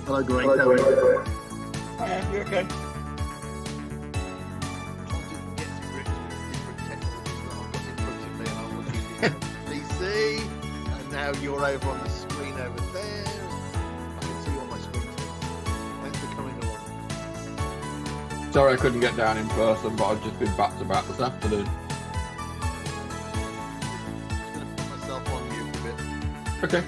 Hello, Greg. How are you? Hiya, you okay? Trying to get to grips with different technologies that I've got in front of me, and I was using PC, and now you're over on the screen over there. I can see you on my screen too. Thanks for coming along. Sorry I couldn't get down in person, but I've just been back to back this afternoon. I'm just going to put myself on mute a bit. Okay.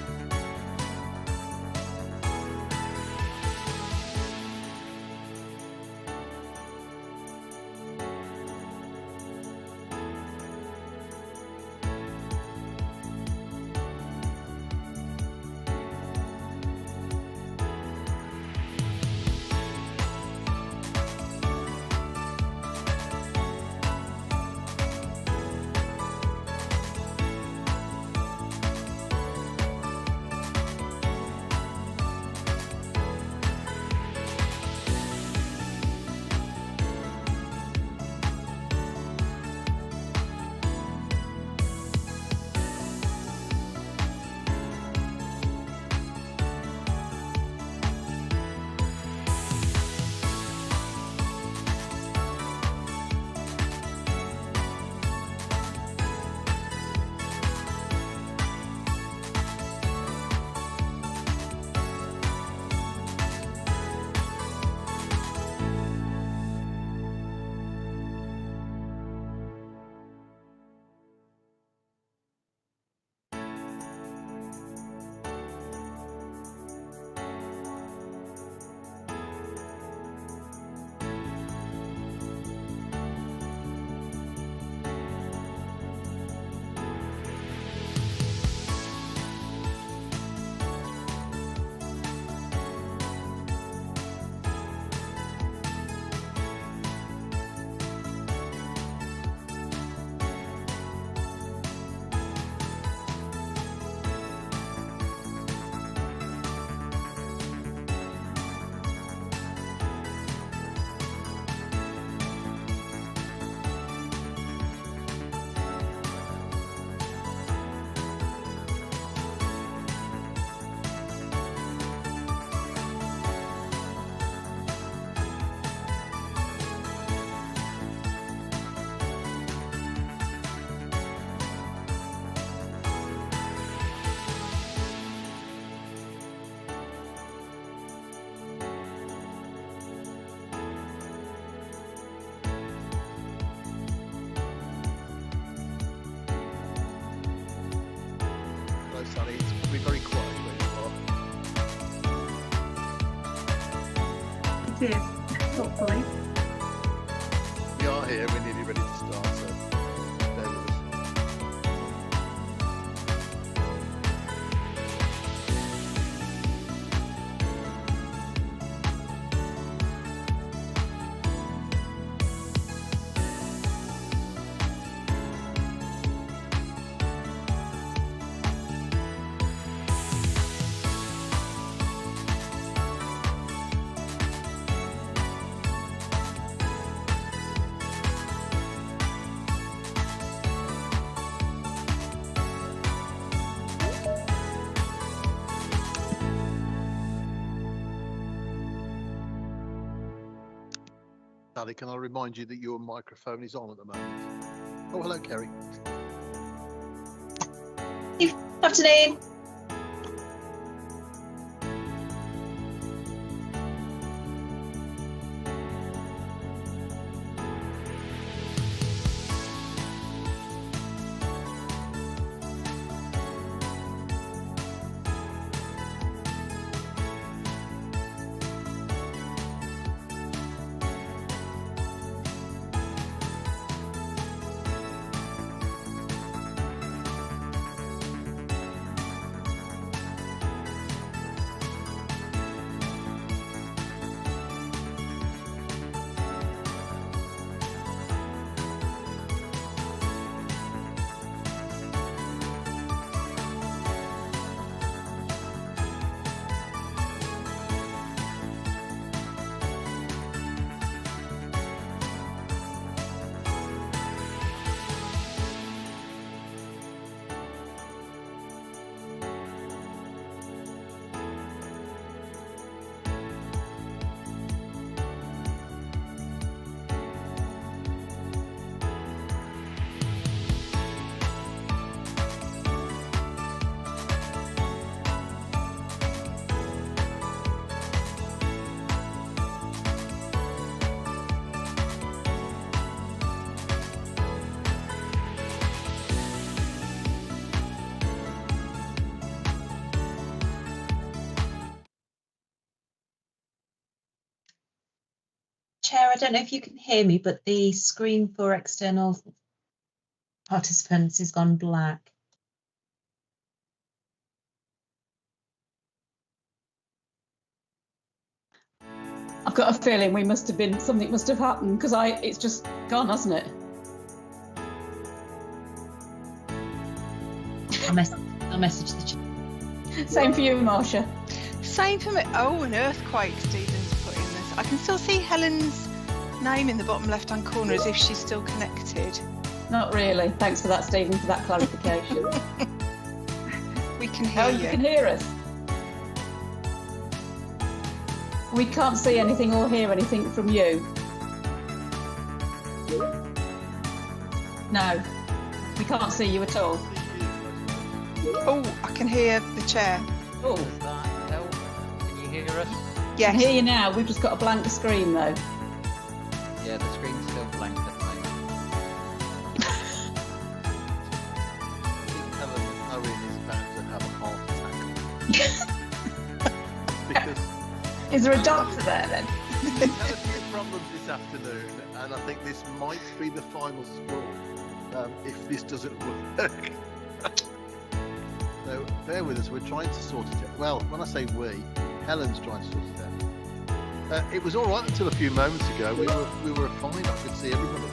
Hello, Sally. It's going to be very quiet where you are. It is, hopefully. We are here. We're nearly ready to start, so bear with us. Sally, can I remind you that your microphone is on at the moment? Oh, hello, Kerry. Good afternoon. Chair, I don't know if you can hear me, but the screen for external participants has gone black. I've got a feeling something must have happened because it's just gone, hasn't it? I'll message the chair. Same for you, Marsha. Same for me. Oh, an earthquake Stephen's put in this. I can still see Helen's name in the bottom left-hand corner as if she's still connected. Not really. Thanks for that, Stephen, for that clarification. We can hear You can hear us. We can't see anything or hear anything from you. No, we can't see you at all. Oh, I can hear the chair. Oh, Does that help? Can you hear us? I Yes. can hear you now. We've just got a blank screen though. Yeah, the screen's still blank at the moment. I think Owen is about to have a heart attack. Because Is there a doctor there then? we've had a few problems this afternoon, and I think this might be the final straw if this doesn't work. So bear with us, we're trying to sort it out. Well, when I say we, Helen's trying to sort it out. It was all right until a few moments ago. We were fine. I could see everybody.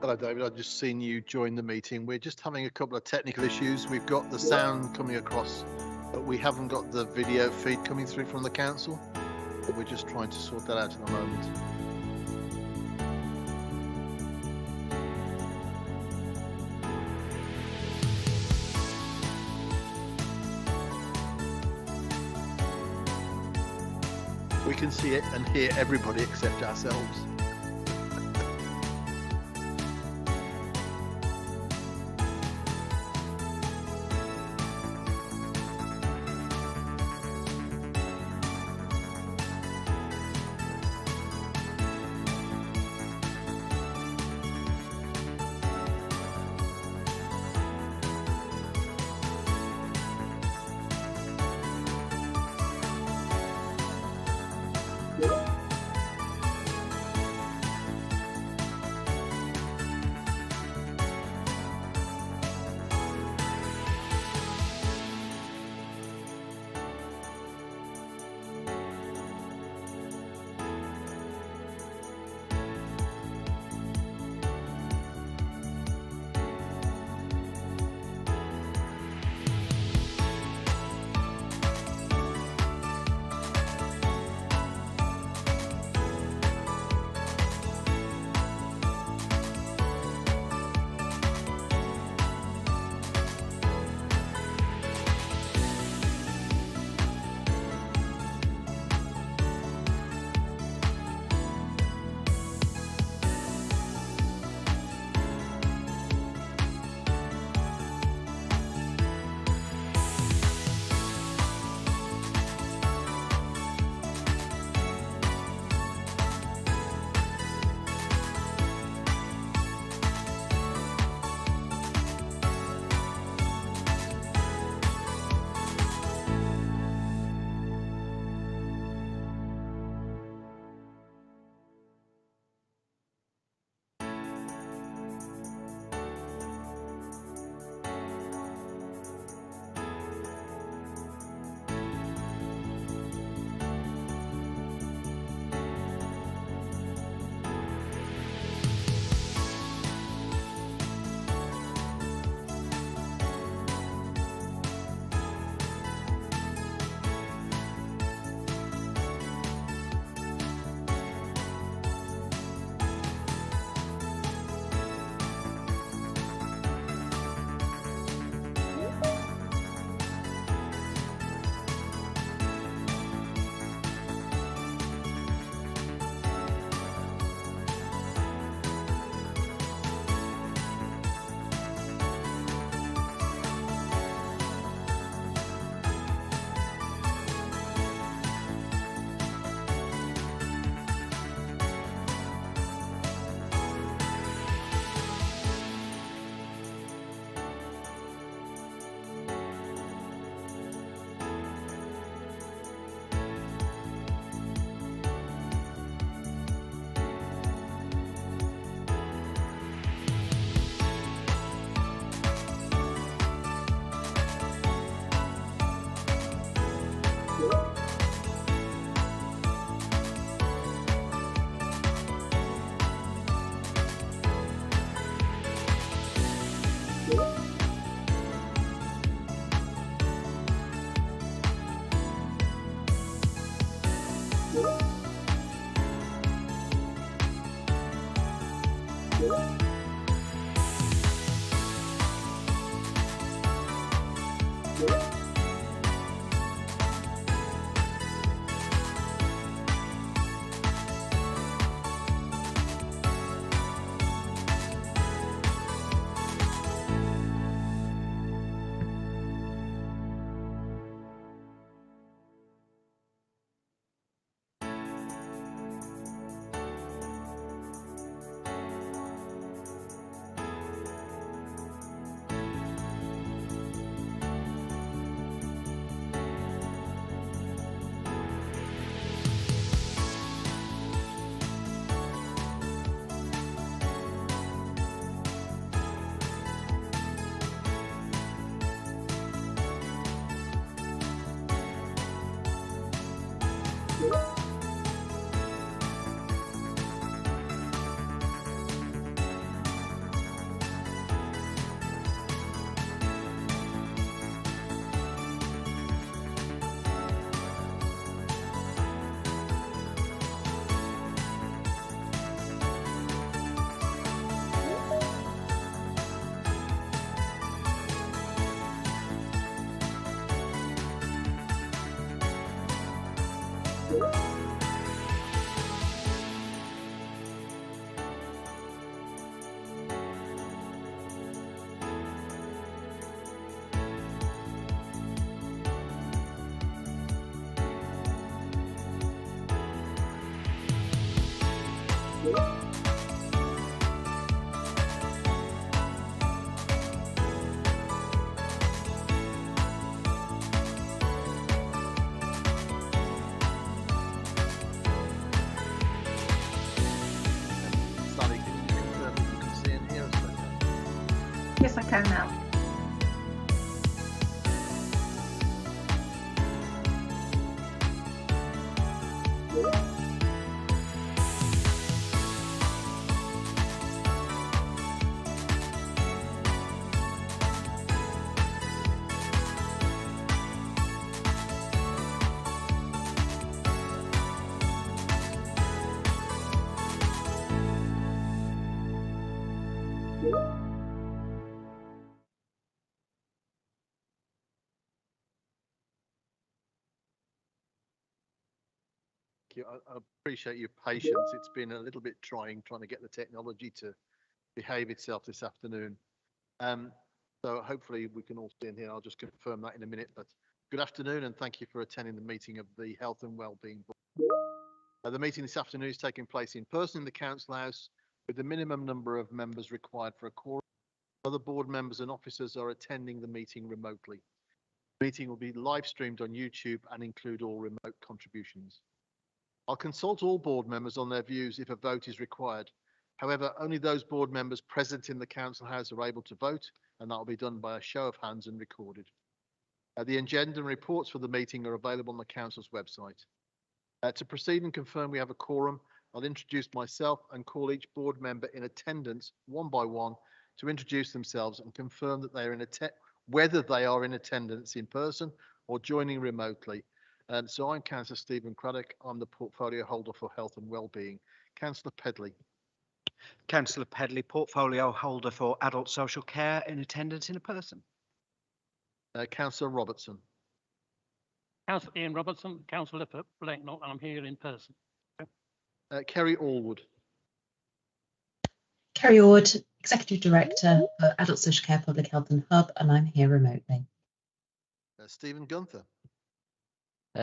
Hello, David. I've just seen you join the meeting. We're just having a couple of technical issues. We've got the sound coming across, but we haven't got the video feed coming through from the council. But we're just trying to sort that out at the moment. We can see it and hear everybody except ourselves. Sally, can you confirm that you can see and hear us okay? Yes, I can now. Thank you. I appreciate your patience. It's been a little bit trying to get the technology to behave itself this afternoon. So hopefully we can all see in here. I'll just confirm that in a minute. But good afternoon and thank you for attending the meeting of the Health and Wellbeing Board. The meeting this afternoon is taking place in person in the Council House with the minimum number of members required for a quorum. Other board members and officers are attending the meeting remotely. The meeting will be live streamed on YouTube and include all remote contributions. I'll consult all board members on their views if a vote is required. However, only those board members present in the Council House are able to vote, and that will be done by a show of hands and recorded. The agenda and reports for the meeting are available on the Council's website. To proceed and confirm we have a quorum, I'll introduce myself and call each board member in attendance one by one to introduce themselves and confirm that they are whether they are in attendance in person or joining remotely. So I'm Councillor Stephen Craddock. I'm the portfolio holder for Health and Wellbeing. Councillor Pedley. Councillor Pedley, portfolio holder for adult social care, in attendance in person. Councillor Robertson. Councillor Ian Robertson, councillor for Blakenlock, and I'm here in person. Kerry Allwood. Kerry Ord, Executive Director for Adult Social Care, Public Health and Hub, and I'm here remotely. Stephen Gunther.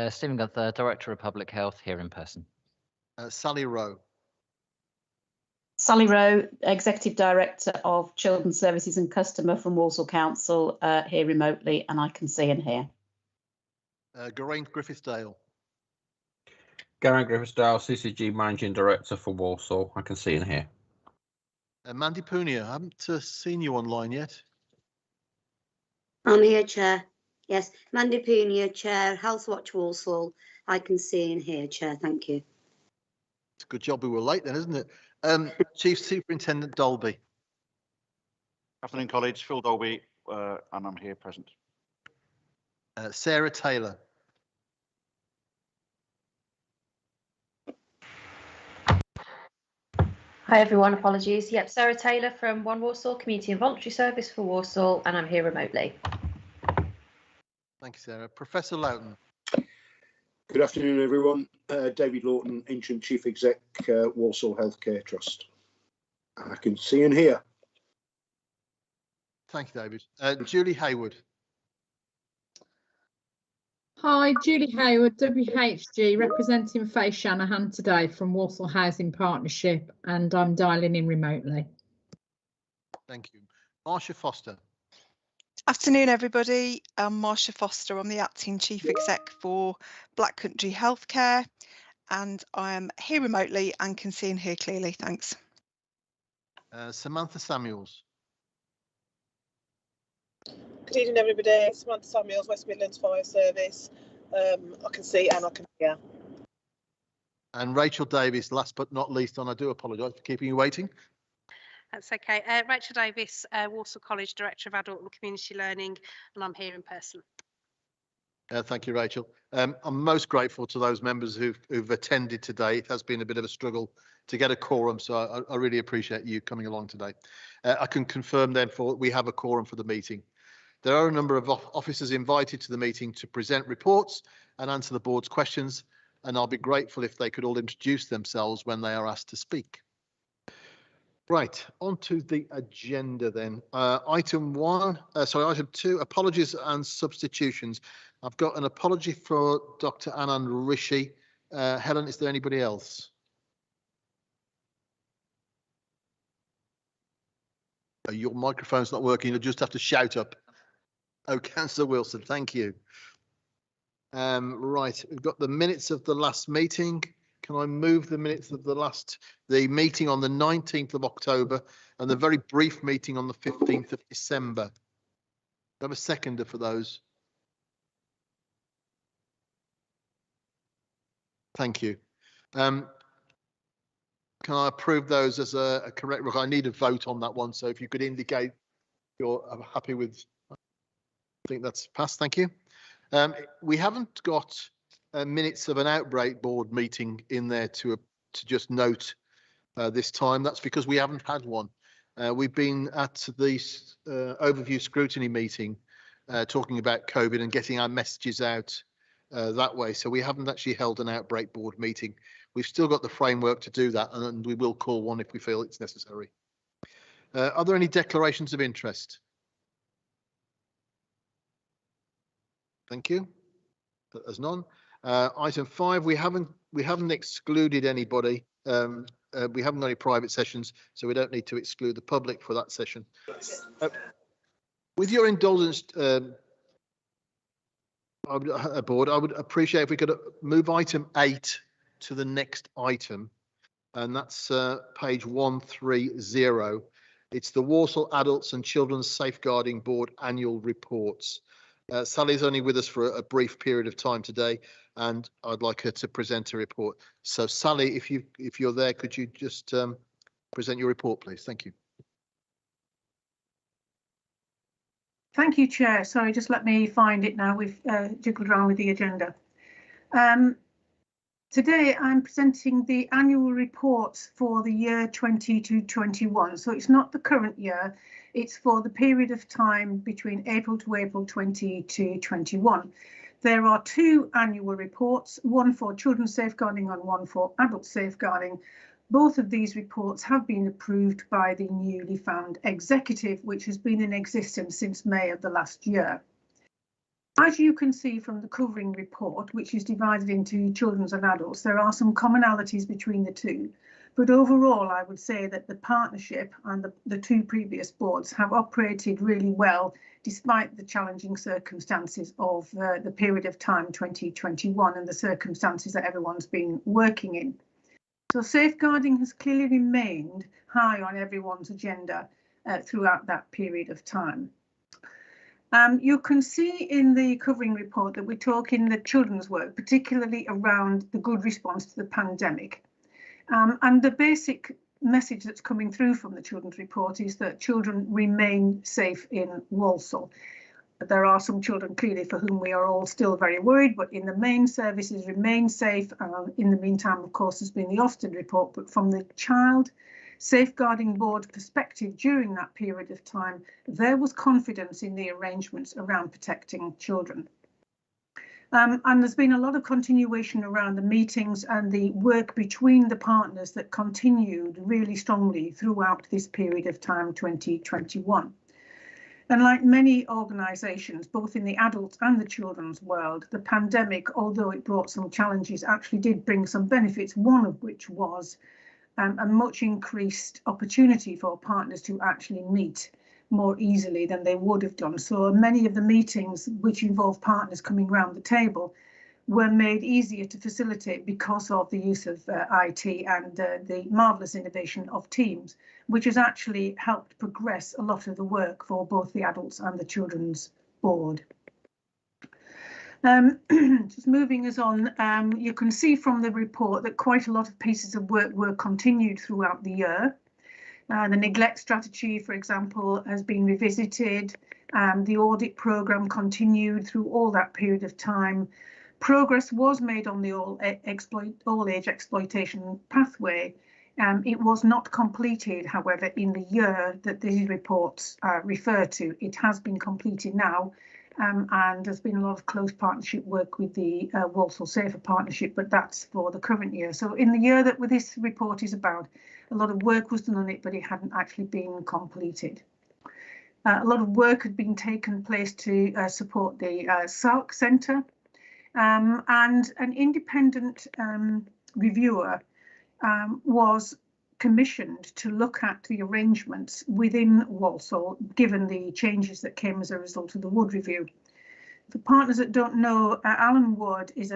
Stephen Gunther, Director of Public Health, here in person. Sally Rowe. Sally Rowe, Executive Director of Children's Services and Customer from Walsall Council, here remotely, and I can see and hear. Geraint Griffithsdale. Geraint Griffithsdale, CCG Managing Director for Walsall. I can see and hear. Mandy Punia. I haven't seen you online yet. I'm here, Chair. Yes, Mandy Punia, Chair, Health Watch Walsall. I can see and hear, Chair. Thank you. It's a good job we were late then, isn't it? Chief Superintendent Dolby. Afternoon, colleagues. Phil Dolby, and I'm here present. Sarah Taylor. Hi everyone, apologies. Yep, Sarah Taylor from One Walsall, Community and Voluntary Service for Walsall, and I'm here remotely. Thank you, Sarah. Professor Loughton. Good afternoon, everyone. David Lawton, Interim Chief Exec, Walsall Healthcare Trust. I can see and hear. Thank you, David. Julie Hayward. Hi, Julie Hayward, WHG, representing Faye Shanahan today from Walsall Housing Partnership, and I'm dialing in remotely. Thank you. Marsha Foster. Afternoon, everybody. I'm Marsha Foster. I'm the Acting Chief Exec for Black Country Healthcare, and I am here remotely and can see and hear clearly. Thanks. Samantha Samuels. Good evening, everybody. Samantha Samuels, West Midlands Fire Service. I can see and I can hear. And Rachel Davis, last but not least, and I do apologise for keeping you waiting. That's okay. Rachel Davis, Walsall College Director of Adult and Community Learning, and I'm here in person. Thank you, Rachel. I'm most grateful to those members who've attended today. It has been a bit of a struggle to get a quorum, so I really appreciate you coming along today. I can confirm, therefore, we have a quorum for the meeting. There are a number of officers invited to the meeting to present reports and answer the board's questions, and I'll be grateful if they could all introduce themselves when they are asked to speak. Right, on to the agenda then. Item 2, apologies and substitutions. I've got an apology for Dr. Anand Rishi. Helen, is there anybody else? Your microphone's not working, you'll just have to shout up. Oh, Councillor Wilson, thank you. Right, we've got the minutes of the last meeting. Can I move the minutes of the meeting on the 19th of October and the very brief meeting on the 15th of December? Do I have a seconder for those? Thank you. Can I approve those as a correct? I need a vote on that one, so if you could indicate you're happy with. I think that's passed. Thank you. We haven't got minutes of an outbreak board meeting in there to just note this time. That's because we haven't had one. We've been at the overview scrutiny meeting talking about COVID and getting our messages out that way. So we haven't actually held an outbreak board meeting. We've still got the framework to do that, and we will call one if we feel it's necessary. Are there any declarations of interest? Thank you. There's none. Item 5, we haven't excluded anybody. We haven't got any private sessions, so we don't need to exclude the public for that session. With your indulgence, board, I would appreciate if we could move item 8 to the next item, and that's page 130. It's the Walsall Adults and Children's Safeguarding Board annual reports. Sally's only with us for a brief period of time today, and I'd like her to present a report. So Sally, if you're there, could you just present your report, please? Thank you. Thank you, Chair. Sorry, just let me find it now. We've jiggled around with the agenda. Today I'm presenting the annual reports for the year 2021. So it's not the current year, it's for the period of time between April to April 2021. There are 2 annual reports, one for children's safeguarding and one for adult safeguarding. Both of these reports have been approved by the newly found executive, which has been in existence since May of the last year. As you can see from the covering report, which is divided into children's and adults, there are some commonalities between the 2. But overall, I would say that the partnership and the 2 previous boards have operated really well, despite the challenging circumstances of the period of time 2021 and the circumstances that everyone's been working in. So safeguarding has clearly remained high on everyone's agenda throughout that period of time. You can see in the covering report that we're talking the children's work, particularly around the good response to the pandemic. And the basic message that's coming through from the children's report is that children remain safe in Walsall. There are some children clearly for whom we are all still very worried, but in the main services remain safe. In the meantime, of course, there's been the Ofsted report, but from the child safeguarding board perspective during that period of time, there was confidence in the arrangements around protecting children. And there's been a lot of continuation around the meetings and the work between the partners that continued really strongly throughout this period of time, 2021. And like many organisations, both in the adult and the children's world, the pandemic, although it brought some challenges, actually did bring some benefits, one of which was a much increased opportunity for partners to actually meet more easily than they would have done. So many of the meetings which involve partners coming round the table were made easier to facilitate because of the use of IT and the marvellous innovation of Teams, which has actually helped progress a lot of the work for both the adults and the children's board. Just moving us on, you can see from the report that quite a lot of pieces of work were continued throughout the year. The neglect strategy, for example, has been revisited. The audit programme continued through all that period of time. Progress was made on the all-age exploitation pathway. It was not completed, however, in the year that these reports refer to. It has been completed now, and there's been a lot of close partnership work with the Walsall Safer Partnership, but that's for the current year. So in the year that this report is about, a lot of work was done on it, but it hadn't actually been completed. A lot of work had been taken place to support the SALC Centre, and an independent reviewer was commissioned to look at the arrangements within Walsall, given the changes that came as a result of the Wood Review. For partners that don't know, Alan Wood is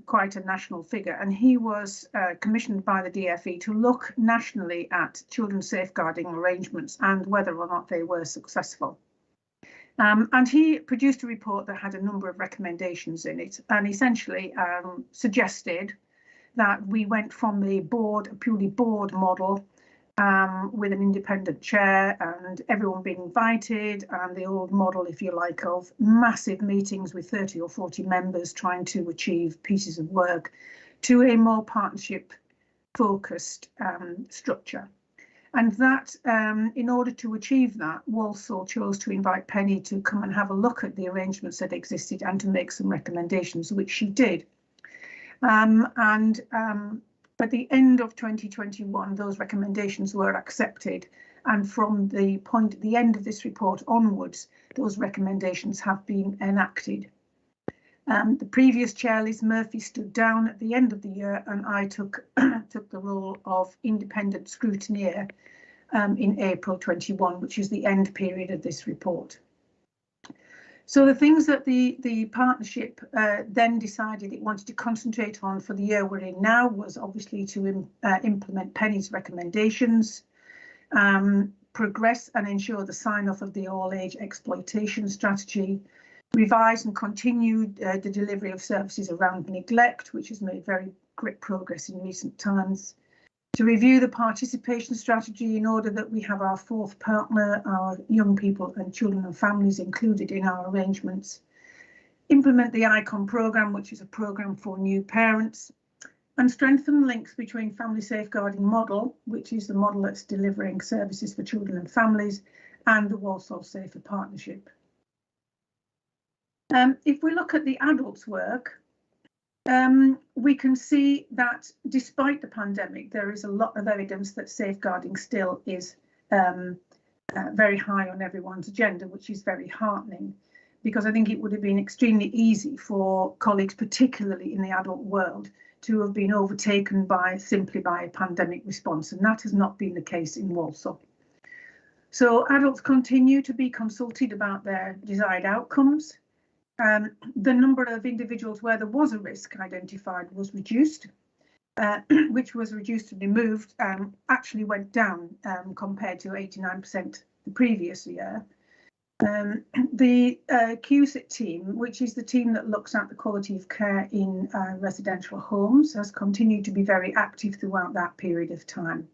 quite a national figure, and he was commissioned by the DFE to look nationally at children's safeguarding arrangements and whether or not they were successful. And he produced a report that had a number of recommendations in it, and essentially suggested that we went from the board, a purely board model, with an independent chair and everyone being invited, and the old model, if you like, of massive meetings with 30 or 40 members trying to achieve pieces of work, to a more partnership focused structure. And that, in order to achieve that, Walsall chose to invite Penny to come and have a look at the arrangements that existed and to make some recommendations, which she did. At the end of 2021, those recommendations were accepted, and from the point at the end of this report onwards, those recommendations have been enacted. The previous chair, Liz Murphy, stood down at the end of the year, and I took the role of independent scrutineer in April 21, which is the end period of this report. So the things that the partnership then decided it wanted to concentrate on for the year we're in now was obviously to implement Penny's recommendations, progress and ensure the sign-off of the all-age exploitation strategy, revise and continue the delivery of services around neglect, which has made very great progress in recent times, to review the participation strategy in order that we have our fourth partner, our young people and children and families included in our arrangements, implement the ICON programme, which is a programme for new parents, and strengthen links between family safeguarding model, which is the model that's delivering services for children and families, and the Walsall Safer Partnership. If we look at the adults' work, we can see that despite the pandemic, there is a lot of evidence that safeguarding still is very high on everyone's agenda, which is very heartening, because I think it would have been extremely easy for colleagues, particularly in the adult world, to have been overtaken simply by a pandemic response, and that has not been the case in Walsall. So adults continue to be consulted about their desired outcomes. The number of individuals where there was a risk identified was reduced, which was reduced and removed, actually went down compared to 89% the previous year. The QSIT team, which is the team that looks at the quality of care in residential homes, has continued to be very active throughout that period of time.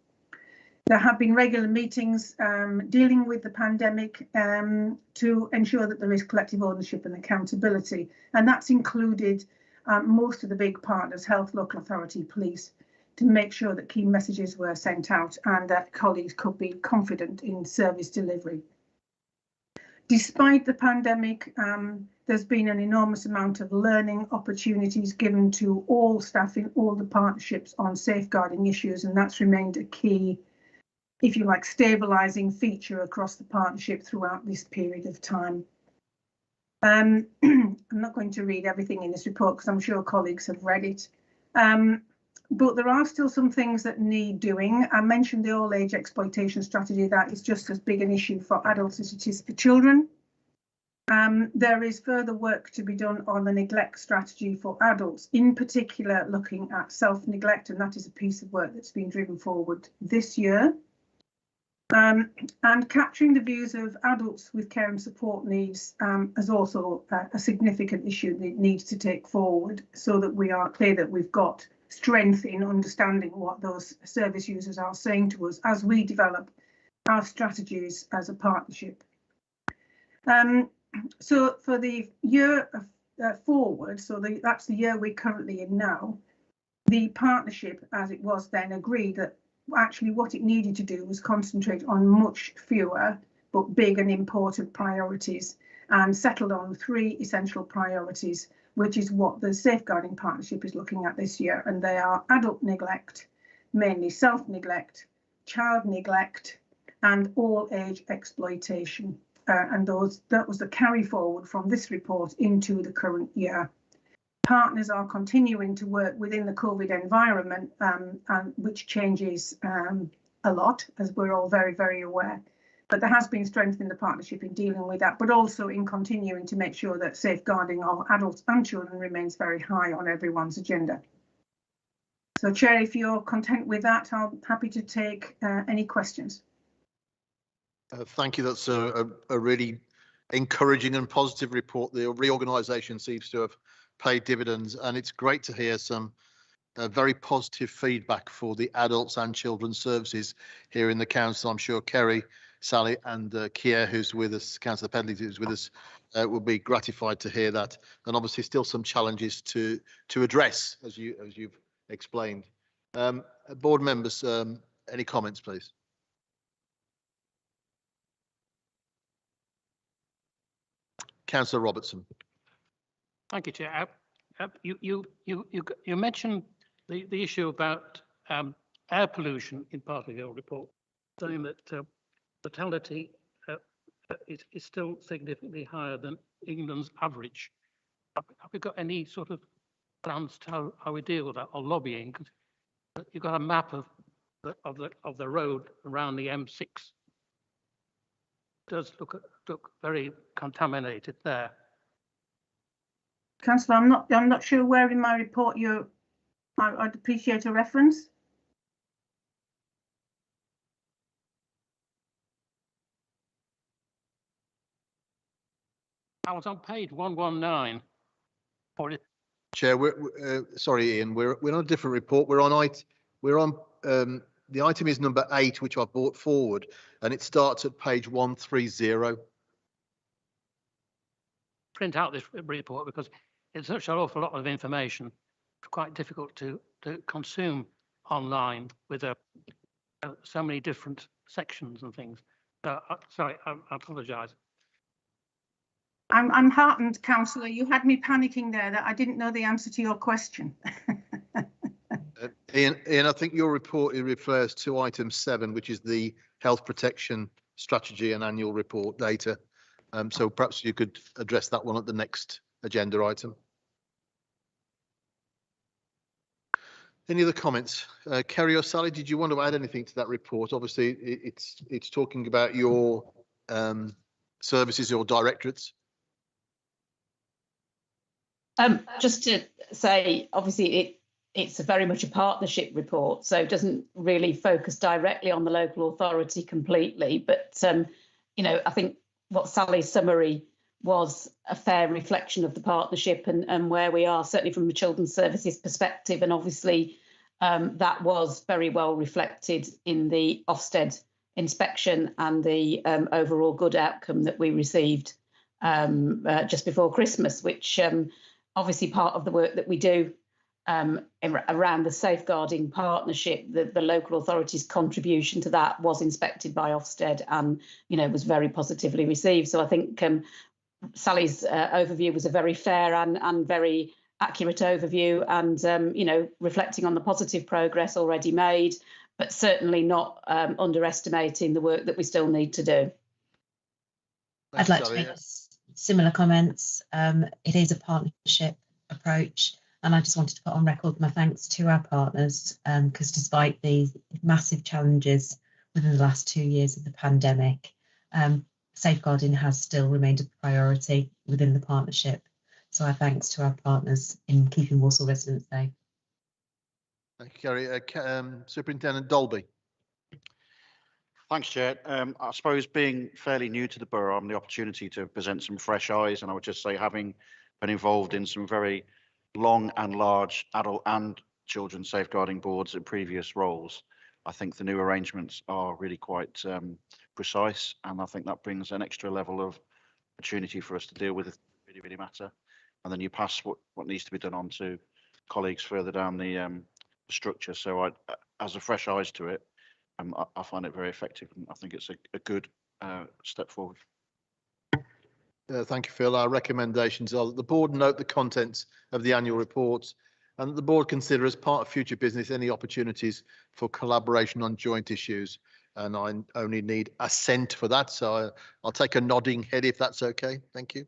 There have been regular meetings dealing with the pandemic to ensure that there is collective ownership and accountability, and that's included most of the big partners, health, local authority, police, to make sure that key messages were sent out and that colleagues could be confident in service delivery. Despite the pandemic, there's been an enormous amount of learning opportunities given to all staff in all the partnerships on safeguarding issues, and that's remained a key, if you like, stabilising feature across the partnership throughout this period of time. I'm not going to read everything in this report because I'm sure colleagues have read it. But there are still some things that need doing. I mentioned the all age exploitation strategy. That is just as big an issue for adults as it is for children. There is further work to be done on the neglect strategy for adults, in particular looking at self-neglect, and that is a piece of work that's been driven forward this year. And capturing the views of adults with care and support needs is also a significant issue that needs to take forward, so that we are clear that we've got strength in understanding what those service users are saying to us as we develop our strategies as a partnership. So for the year forward, so that's the year we're currently in now, the partnership as it was then agreed that actually what it needed to do was concentrate on much fewer but big and important priorities, and settled on 3 essential priorities, which is what the Safeguarding Partnership is looking at this year. And they are adult neglect, mainly self-neglect, child neglect, and all age exploitation. And that was the carry forward from this report into the current year. Partners are continuing to work within the COVID environment, and which changes a lot, as we're all very, very aware. But there has been strength in the partnership in dealing with that, but also in continuing to make sure that safeguarding of adults and children remains very high on everyone's agenda. So, Chair, if you're content with that, I'm happy to take any questions. Thank you. That's a really encouraging and positive report. The reorganisation seems to have paid dividends, and it's great to hear some very positive feedback for the adults and children's services here in the council. I'm sure Kerry, Sally and Kier, who's with us, Councillor Pedley, who's with us, will be gratified to hear that. And obviously still some challenges to address, as you've explained. Board members, any comments, please? Councillor Robertson. Thank you, Chair. You mentioned the issue about air pollution in part of your report, saying that fatality is still significantly higher than England's average. Have we got any sort of plans to how we deal with that, or lobbying? You've got a map of the road around the M6. It does look very contaminated there. Councillor, I'm not sure where in my report I'd appreciate a reference. I was on page 119. Chair, sorry, Ian. We're on a different report. We're on the item is number 8, which I brought forward, and it starts at page 130. Print out this report because it's such an awful lot of information. It's quite difficult to consume online with so many different sections and things. Sorry, I apologise. I'm heartened, Councillor. You had me panicking there that I didn't know the answer to your question. Ian, I think your report refers to item 7, which is the health protection strategy and annual report data. So perhaps you could address that one at the next agenda item. Any other comments? Kerry or Sally, did you want to add anything to that report? Obviously, it's talking about your services, your directorates. Just to say, obviously, it's very much a partnership report, so it doesn't really focus directly on the local authority completely. But, you know, I think what Sally's summary was a fair reflection of the partnership and where we are, certainly from the children's services perspective. And obviously, that was very well reflected in the Ofsted inspection and the overall good outcome that we received just before Christmas, which obviously part of the work that we do around the safeguarding partnership, the local authorities' contribution to that was inspected by Ofsted and, was very positively received. So I think Sally's overview was a very fair and very accurate overview, and, reflecting on the positive progress already made, but certainly not underestimating the work that we still need to do. I'd like to make similar comments. It is a partnership approach, and I just wanted to put on record my thanks to our partners, because despite the massive challenges within the last 2 years of the pandemic, safeguarding has still remained a priority within the partnership. So our thanks to our partners in keeping Walsall residents safe. Thank you, Kerry. Superintendent Dolby. Thanks, Chair. I suppose being fairly new to the borough, I'm the opportunity to present some fresh eyes, and I would just say, having been involved in some very long and large adult and children safeguarding boards in previous roles, I think the new arrangements are really quite precise, and I think that brings an extra level of opportunity for us to deal with it really, really matter. And then you pass what needs to be done on to colleagues further down the structure. So as a fresh eyes to it, I find it very effective, and I think it's a good step forward. Thank you, Phil. Our recommendations are that the board note the contents of the annual report, and that the board consider as part of future business any opportunities for collaboration on joint issues. And I only need assent for that, so I'll take a nodding head if that's okay. Thank you.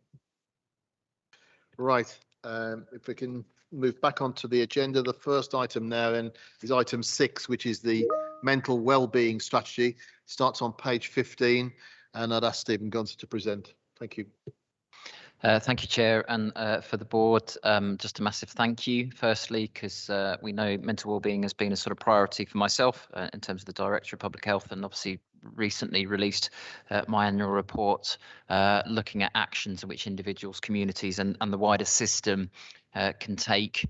Right, if we can move back onto the agenda, the first item now then is item 6, which is the mental well-being strategy. Starts on page 15, and I'd ask Stephen Gunter to present. Thank you. Thank you, Chair, and for the board, just a massive thank you, firstly, because we know mental wellbeing has been a sort of priority for myself in terms of the Director of Public Health, and obviously recently released my annual report looking at actions in which individuals, communities and the wider system can take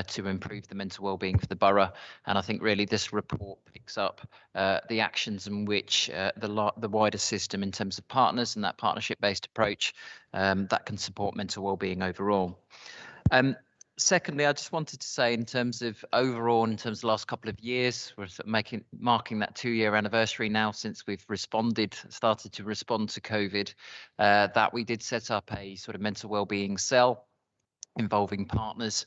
to improve the mental wellbeing for the borough. And I think really this report picks up the actions in which the wider system in terms of partners and that partnership-based approach that can support mental wellbeing overall. Secondly, I just wanted to say in terms of overall, in terms of the last couple of years, we're sort of marking that 2-year anniversary now since we've started to respond to COVID, that we did set up a sort of mental wellbeing cell involving partners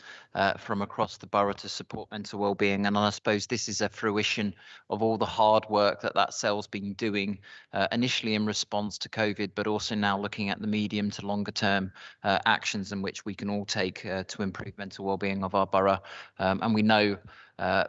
from across the borough to support mental wellbeing. And I suppose this is a fruition of all the hard work that cell's been doing initially in response to COVID, but also now looking at the medium to longer term actions in which we can all take to improve mental wellbeing of our borough. And we know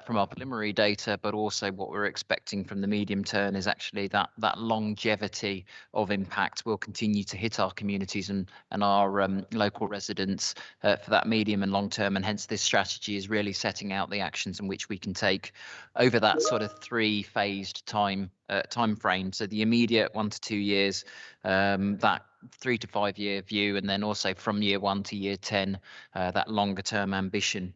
from our preliminary data, but also what we're expecting from the medium term is actually that longevity of impact will continue to hit our communities and our local residents for that medium and long term. And hence this strategy is really setting out the actions in which we can take over that sort of 3-phased time frame. So the immediate 1 to 2 years, that 3 to 5 year view, and then also from year 1 to year 10, that longer term ambition.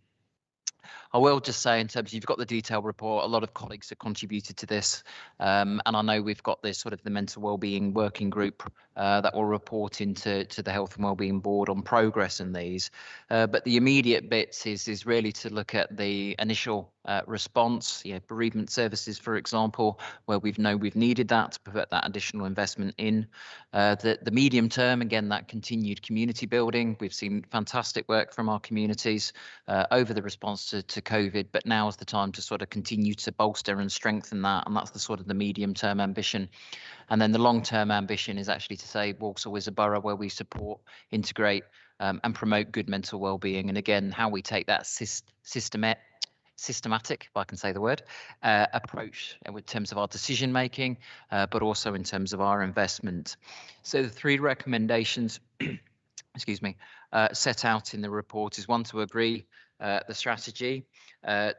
I will just say, in terms of, you've got the detailed report, a lot of colleagues have contributed to this, and I know we've got this sort of the mental wellbeing working group that will report into the Health and Wellbeing Board on progress in these. But the immediate bits is really to look at the initial response, bereavement services, for example, where we've needed that to put that additional investment in. The medium term, again, that continued community building. We've seen fantastic work from our communities over the response to COVID, but now is the time to sort of continue to bolster and strengthen that, and that's the sort of the medium term ambition. And then the long term ambition is actually to say Walsall is a borough where we support, integrate and promote good mental wellbeing. And again, how we take that systematic, if I can say the word, approach in terms of our decision making, but also in terms of our investment. So the 3 recommendations excuse me, set out in the report is 1, to agree the strategy,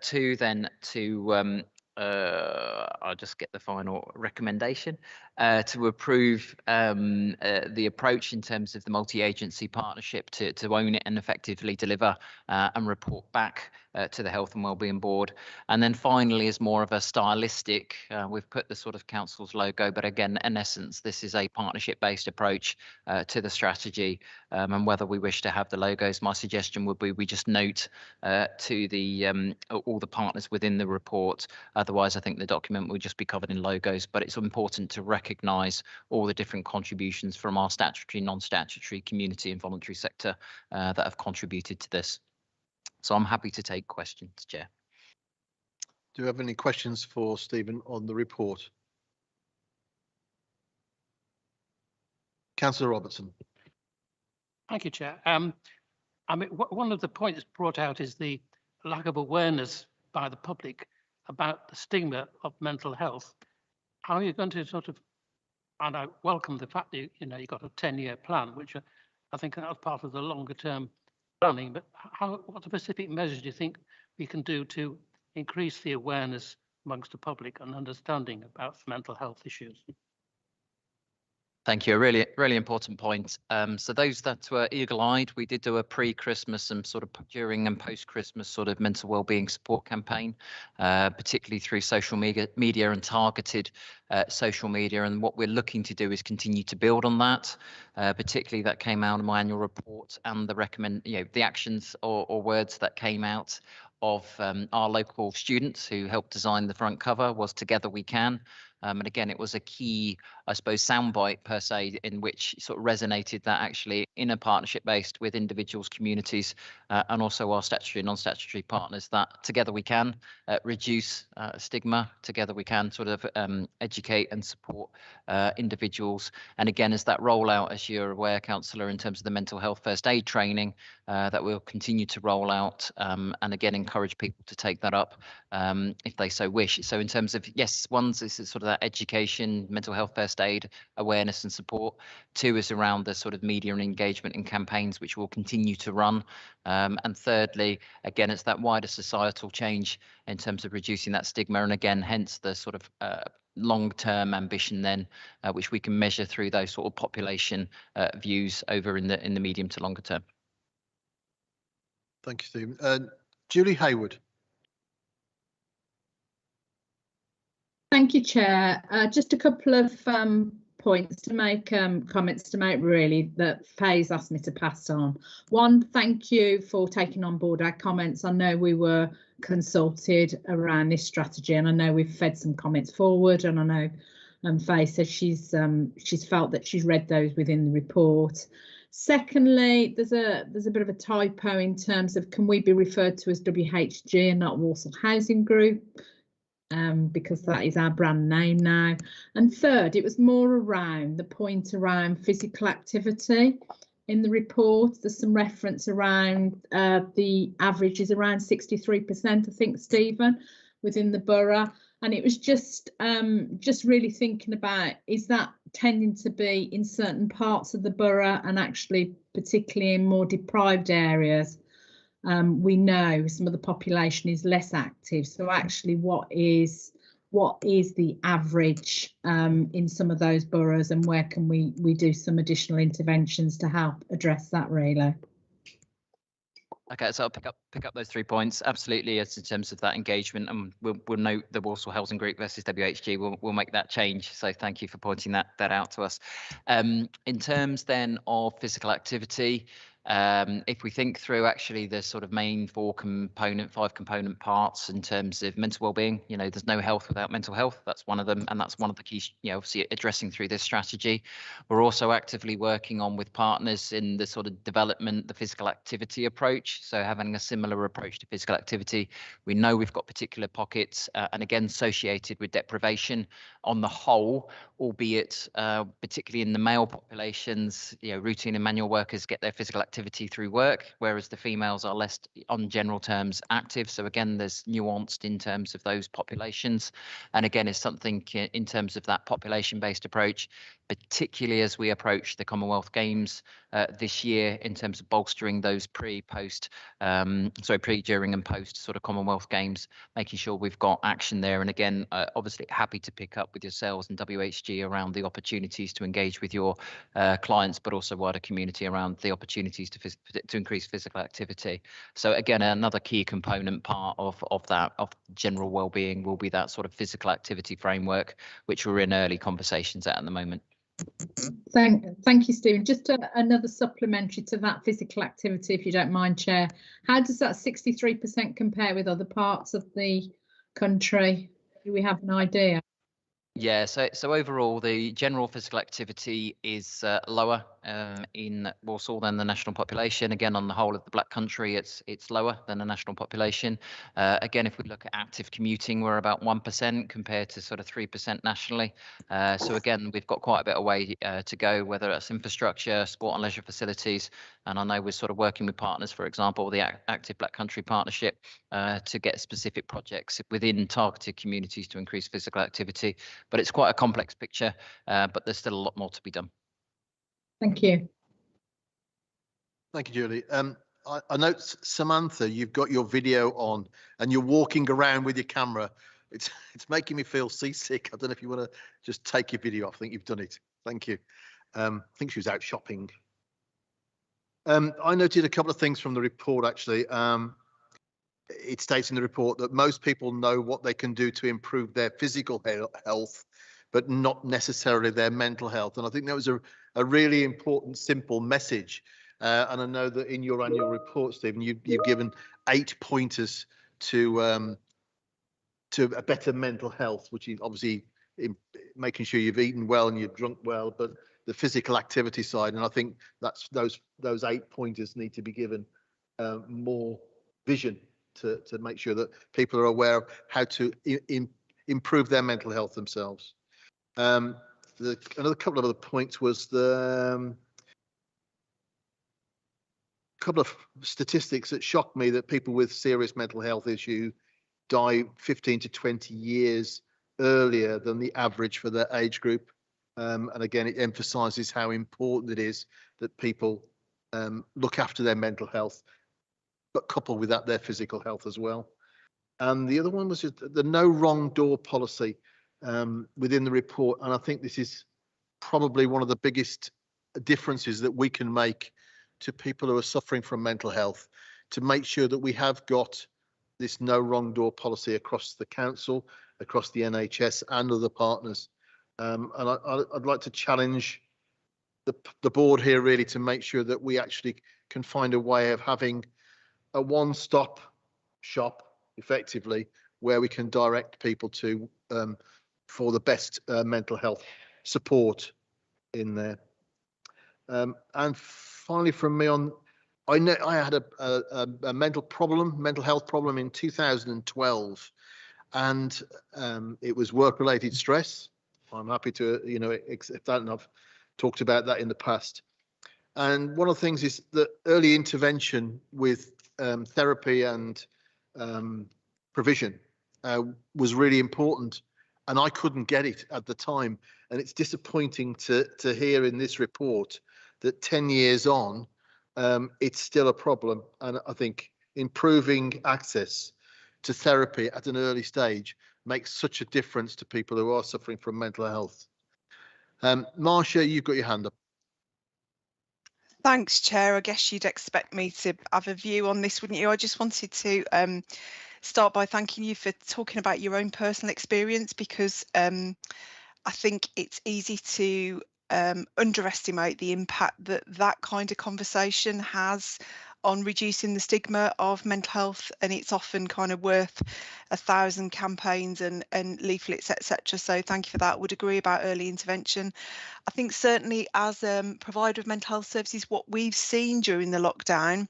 2, then to I'll just get the final recommendation. to approve the approach in terms of the multi-agency partnership to own it and effectively deliver and report back to the Health and Wellbeing Board. And then finally, as more of a stylistic, we've put the sort of council's logo, but again, in essence, this is a partnership-based approach to the strategy. And whether we wish to have the logos, my suggestion would be we just note to the all the partners within the report. Otherwise, I think the document will just be covered in logos, but it's important to recognise all the different contributions from our statutory, non-statutory, community and voluntary sector that have contributed to this. So I'm happy to take questions, Chair. Do you have any questions for Stephen on the report? Councillor Robertson. Thank you, Chair. I mean, one of the points brought out is the lack of awareness by the public about the stigma of mental health. How are you going to sort of, and I welcome the fact that you got a 10-year plan, which I think that was part of the longer term planning, but what specific measures do you think we can do to increase the awareness amongst the public and understanding about mental health issues? Thank you. A really important point. So those that were eagle-eyed, we did do a pre-Christmas and sort of during and post-Christmas sort of mental wellbeing support campaign, particularly through social media and targeted social media. And what we're looking to do is continue to build on that. Particularly that came out in my annual report and the actions or words that came out of our local students who helped design the front cover was "Together We Can." And again, it was a key, I suppose, soundbite per se, in which sort of resonated that actually in a partnership based with individuals, communities, and also our statutory and non-statutory partners, that together we can reduce stigma, together we can sort of educate and support individuals. And again, as that rollout, as you're aware, Councillor, in terms of the mental health first aid training, that we'll continue to roll out and again, encourage people to take that up if they so wish. So in terms of, yes, one is sort of that education, mental health first aid, awareness and support. Two is around the sort of media and engagement and campaigns, which will continue to run. And thirdly, again, it's that wider societal change in terms of reducing that stigma. And again, hence the sort of long-term ambition then, which we can measure through those sort of population views over in the medium to longer term. Thank you, Stephen. Julie Hayward. Thank you, Chair. Just a couple of points to make, comments to make really, that Faye's asked me to pass on. One, thank you for taking on board our comments. I know we were consulted around this strategy and I know we've fed some comments forward, and I know Faye says she's felt that she's read those within the report. Secondly, there's a bit of a typo in terms of, can we be referred to as WHG and not Walsall Housing Group? Because that is our brand name now. And third, it was more around the point around physical activity in the report. There's some reference around the average is around 63%, I think, Stephen, within the borough. And it was just really thinking about, is that tending to be in certain parts of the borough and actually particularly in more deprived areas? We know some of the population is less active, so actually what is the average in some of those boroughs, and where can we do some additional interventions to help address that really? Okay, so I'll pick up those 3 points. Absolutely, as in terms of that engagement, and we'll note the Walsall Housing Group versus WHG. We'll make that change. So thank you for pointing that out to us. In terms then of physical activity, if we think through actually the sort of main five component parts in terms of mental wellbeing, there's no health without mental health. That's one of them, and that's one of the key, obviously addressing through this strategy. We're also actively working on with partners in the sort of development, the physical activity approach. So having a similar approach to physical activity. We know we've got particular pockets, and again associated with deprivation on the whole, albeit particularly in the male populations, routine and manual workers get their physical activity through work, whereas the females are less, on general terms, active. So again, there's nuanced in terms of those populations. And again, it's something in terms of that population-based approach, particularly as we approach the Commonwealth Games this year in terms of bolstering those pre, during and post sort of Commonwealth Games, making sure we've got action there. And again, obviously happy to pick up with yourselves and WHG around the opportunities to engage with your clients, but also wider community around the opportunities to increase physical activity. So again, another key component part of general wellbeing will be that sort of physical activity framework, which we're in early conversations at the moment. Thank you, Stephen. Just another supplementary to that physical activity, if you don't mind, Chair. How does that 63% compare with other parts of the country? Do we have an idea? Yeah, so overall, the general physical activity is lower in Walsall than the national population. Again, on the whole of the Black Country, it's lower than the national population. Again, if we look at active commuting, we're about 1% compared to sort of 3% nationally. So again, we've got quite a bit of way to go, whether it's infrastructure, sport and leisure facilities. And I know we're sort of working with partners, for example, the Active Black Country Partnership, to get specific projects within targeted communities to increase physical activity. But it's quite a complex picture, but there's still a lot more to be done. Thank you. Thank you, Julie. I note, Samantha, you've got your video on and you're walking around with your camera. It's making me feel seasick. I don't know if you want to just take your video off. I think you've done it. Thank you. I think she was out shopping. I noted a couple of things from the report, actually. It states in the report that most people know what they can do to improve their physical health, but not necessarily their mental health. And I think that was a really important, simple message. And I know that in your annual report, Stephen, you've given 8 pointers to a better mental health, which is obviously making sure you've eaten well and you've drunk well, but the physical activity side. And I think that's those 8 pointers need to be given more vision to make sure that people are aware of how to improve their mental health themselves. Another couple of other points was the couple of statistics that shocked me, that people with serious mental health issue die 15 to 20 years earlier than the average for their age group. And again, it emphasizes how important it is that people look after their mental health, but coupled with that, their physical health as well. And the other one was the no wrong door policy within the report. And I think this is probably one of the biggest differences that we can make to people who are suffering from mental health, to make sure that we have got this no wrong door policy across the council, across the NHS and other partners. And I'd like to challenge the board here really to make sure that we actually can find a way of having a one-stop shop effectively, where we can direct people to for the best mental health support in there. And finally, from me I know I had a mental health problem in 2012, and it was work-related stress. I'm happy to accept that, and I've talked about that in the past. And one of the things is that early intervention with therapy and provision was really important, and I couldn't get it at the time. And it's disappointing to hear in this report that 10 years on, it's still a problem. And I think improving access to therapy at an early stage makes such a difference to people who are suffering from mental health. Marcia, you've got your hand up. Thanks, Chair. I guess you'd expect me to have a view on this, wouldn't you? I just wanted to start by thanking you for talking about your own personal experience, because I think it's easy to underestimate the impact that kind of conversation has on reducing the stigma of mental health, and it's often kind of worth 1,000 campaigns and leaflets, etc. So thank you for that. Would agree about early intervention. I think certainly as a provider of mental health services, what we've seen during the lockdown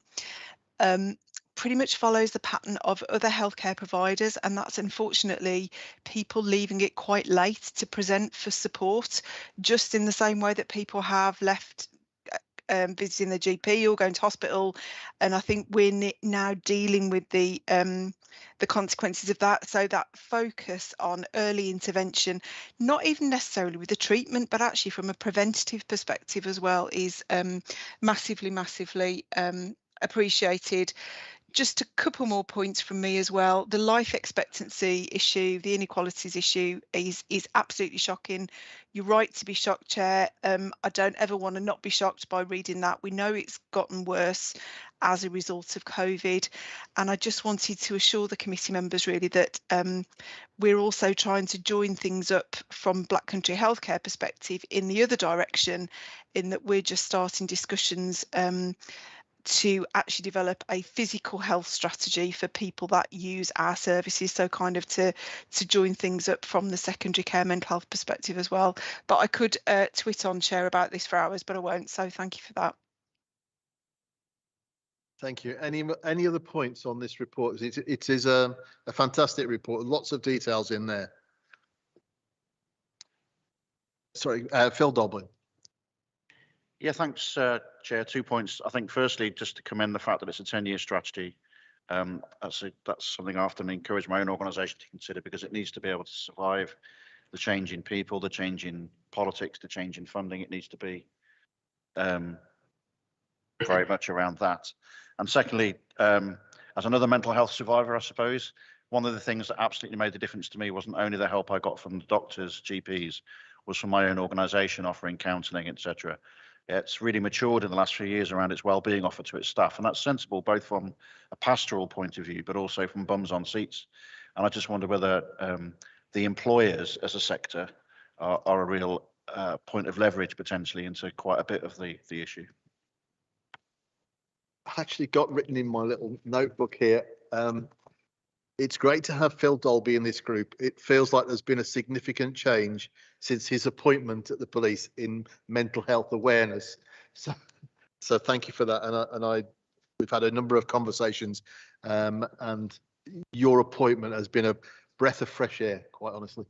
pretty much follows the pattern of other healthcare providers, and that's unfortunately people leaving it quite late to present for support, just in the same way that people have left visiting the GP or going to hospital, and I think we're now dealing with the consequences of that. So that focus on early intervention, not even necessarily with the treatment, but actually from a preventative perspective as well, is massively appreciated. Just a couple more points from me as well. The life expectancy issue, the inequalities issue is absolutely shocking. You're right to be shocked, Chair. I don't ever want to not be shocked by reading that. We know it's gotten worse as a result of COVID. And I just wanted to assure the committee members really that we're also trying to join things up from Black Country Healthcare perspective in the other direction, in that we're just starting discussions to actually develop a physical health strategy for people that use our services, so kind of to join things up from the secondary care mental health perspective as well. But I could twit on, Chair, about this for hours, but I won't, so thank you for that. Thank you. Any other points on this report? It is a fantastic report, lots of details in there. Sorry, Phil Doblin. Yeah, thanks, Chair. 2 points. I think firstly, just to commend the fact that it's a 10-year strategy. That's something I often encourage my own organisation to consider, because it needs to be able to survive the change in people, the change in politics, the change in funding. It needs to be very much around that. And secondly, as another mental health survivor, I suppose, one of the things that absolutely made the difference to me wasn't only the help I got from the doctors, GPs, was from my own organisation offering counselling, etc. It's really matured in the last few years around its well-being offer to its staff, and that's sensible both from a pastoral point of view, but also from bums on seats. And I just wonder whether the employers as a sector are a real point of leverage potentially into quite a bit of the issue. I actually got written in my little notebook here. It's great to have Phil Dolby in this group. It feels like there's been a significant change since his appointment at the police in mental health awareness. So thank you for that. We've had a number of conversations, and your appointment has been a breath of fresh air, quite honestly.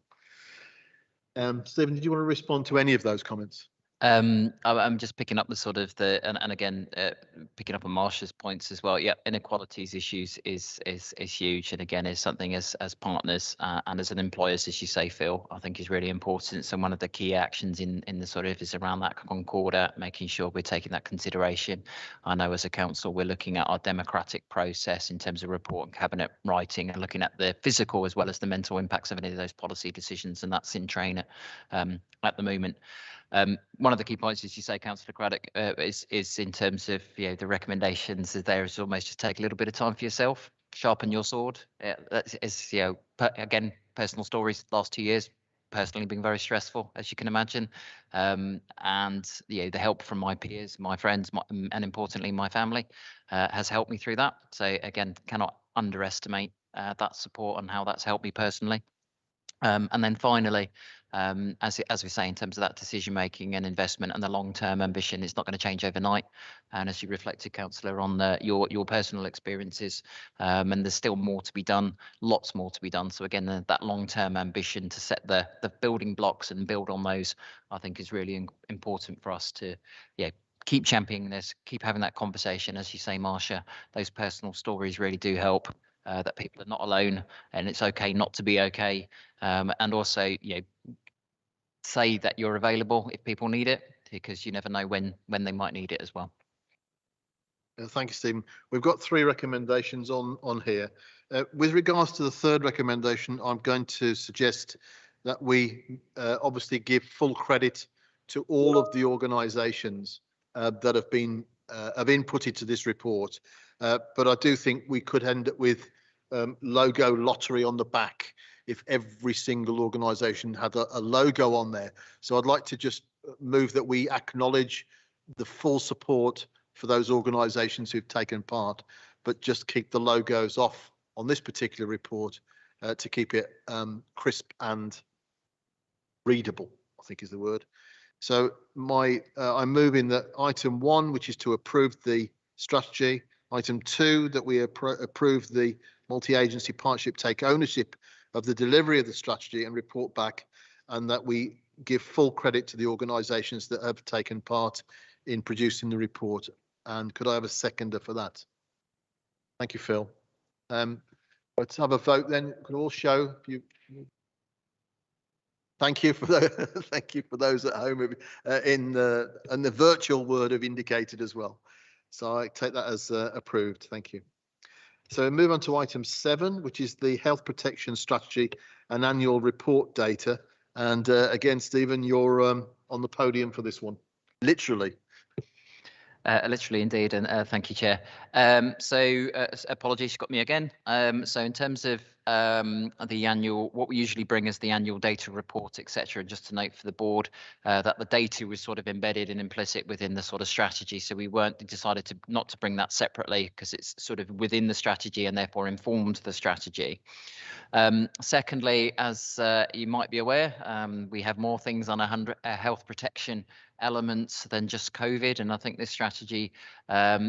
Stephen, did you want to respond to any of those comments? I'm just picking up the sort of and again picking up on Marsha's points as well. Yeah, inequalities issues is huge, and again is something as partners and as an employers, as you say, Phil, I think is really important. So one of the key actions in the sort of is around that concordat, making sure we're taking that consideration. I know as a council we're looking at our democratic process in terms of report and cabinet writing, and looking at the physical as well as the mental impacts of any of those policy decisions, and that's in train at the moment. One of the key points, as you say, Councillor Craddock, is in terms of the recommendations. There is almost just take a little bit of time for yourself, sharpen your sword. That is, again, personal stories. Last 2 years, personally, been very stressful, as you can imagine, and the help from my peers, my friends, and importantly, my family has helped me through that. So again, cannot underestimate that support and how that's helped me personally. And then finally, as we say, in terms of that decision making and investment and the long-term ambition, it's not going to change overnight. And as you reflected, Councillor, on your personal experiences, and there's still more to be done, lots more to be done. So again, that long-term ambition to set the building blocks and build on those, I think, is really important for us to keep championing this, keep having that conversation. As you say, Marsha, those personal stories really do help. That people are not alone, and it's okay not to be okay, and also say that you're available if people need it, because you never know when they might need it as well. Thank you, Stephen. We've got 3 recommendations on here. With regards to the third recommendation, I'm going to suggest that we obviously give full credit to all of the organisations that have been inputted to this report. But I do think we could end up with logo lottery on the back if every single organisation had a logo on there. So I'd like to just move that we acknowledge the full support for those organisations who've taken part, but just keep the logos off on this particular report to keep it crisp and readable, I think is the word. So I'm moving that item 1, which is to approve the strategy. Item 2, that we approve the multi-agency partnership take ownership of the delivery of the strategy and report back, and that we give full credit to the organisations that have taken part in producing the report. And could I have a seconder for that? Thank you, Phil. Let's have a vote then. Could all show you? Thank you for the, thank you for those at home and the virtual word have indicated as well. So I take that as approved. Thank you. So move on to item 7, which is the health protection strategy and annual report data. And again, Stephen, you're on the podium for this one, literally. Literally, indeed, and thank you, Chair. So apologies, you got me again. So in terms of the annual, what we usually bring is the annual data report, etc. Just to note for the board that the data was sort of embedded and implicit within the sort of strategy. So we decided not to bring that separately because it's sort of within the strategy and therefore informed the strategy. Secondly, as you might be aware, we have more things on health protection elements than just COVID, and I think this strategy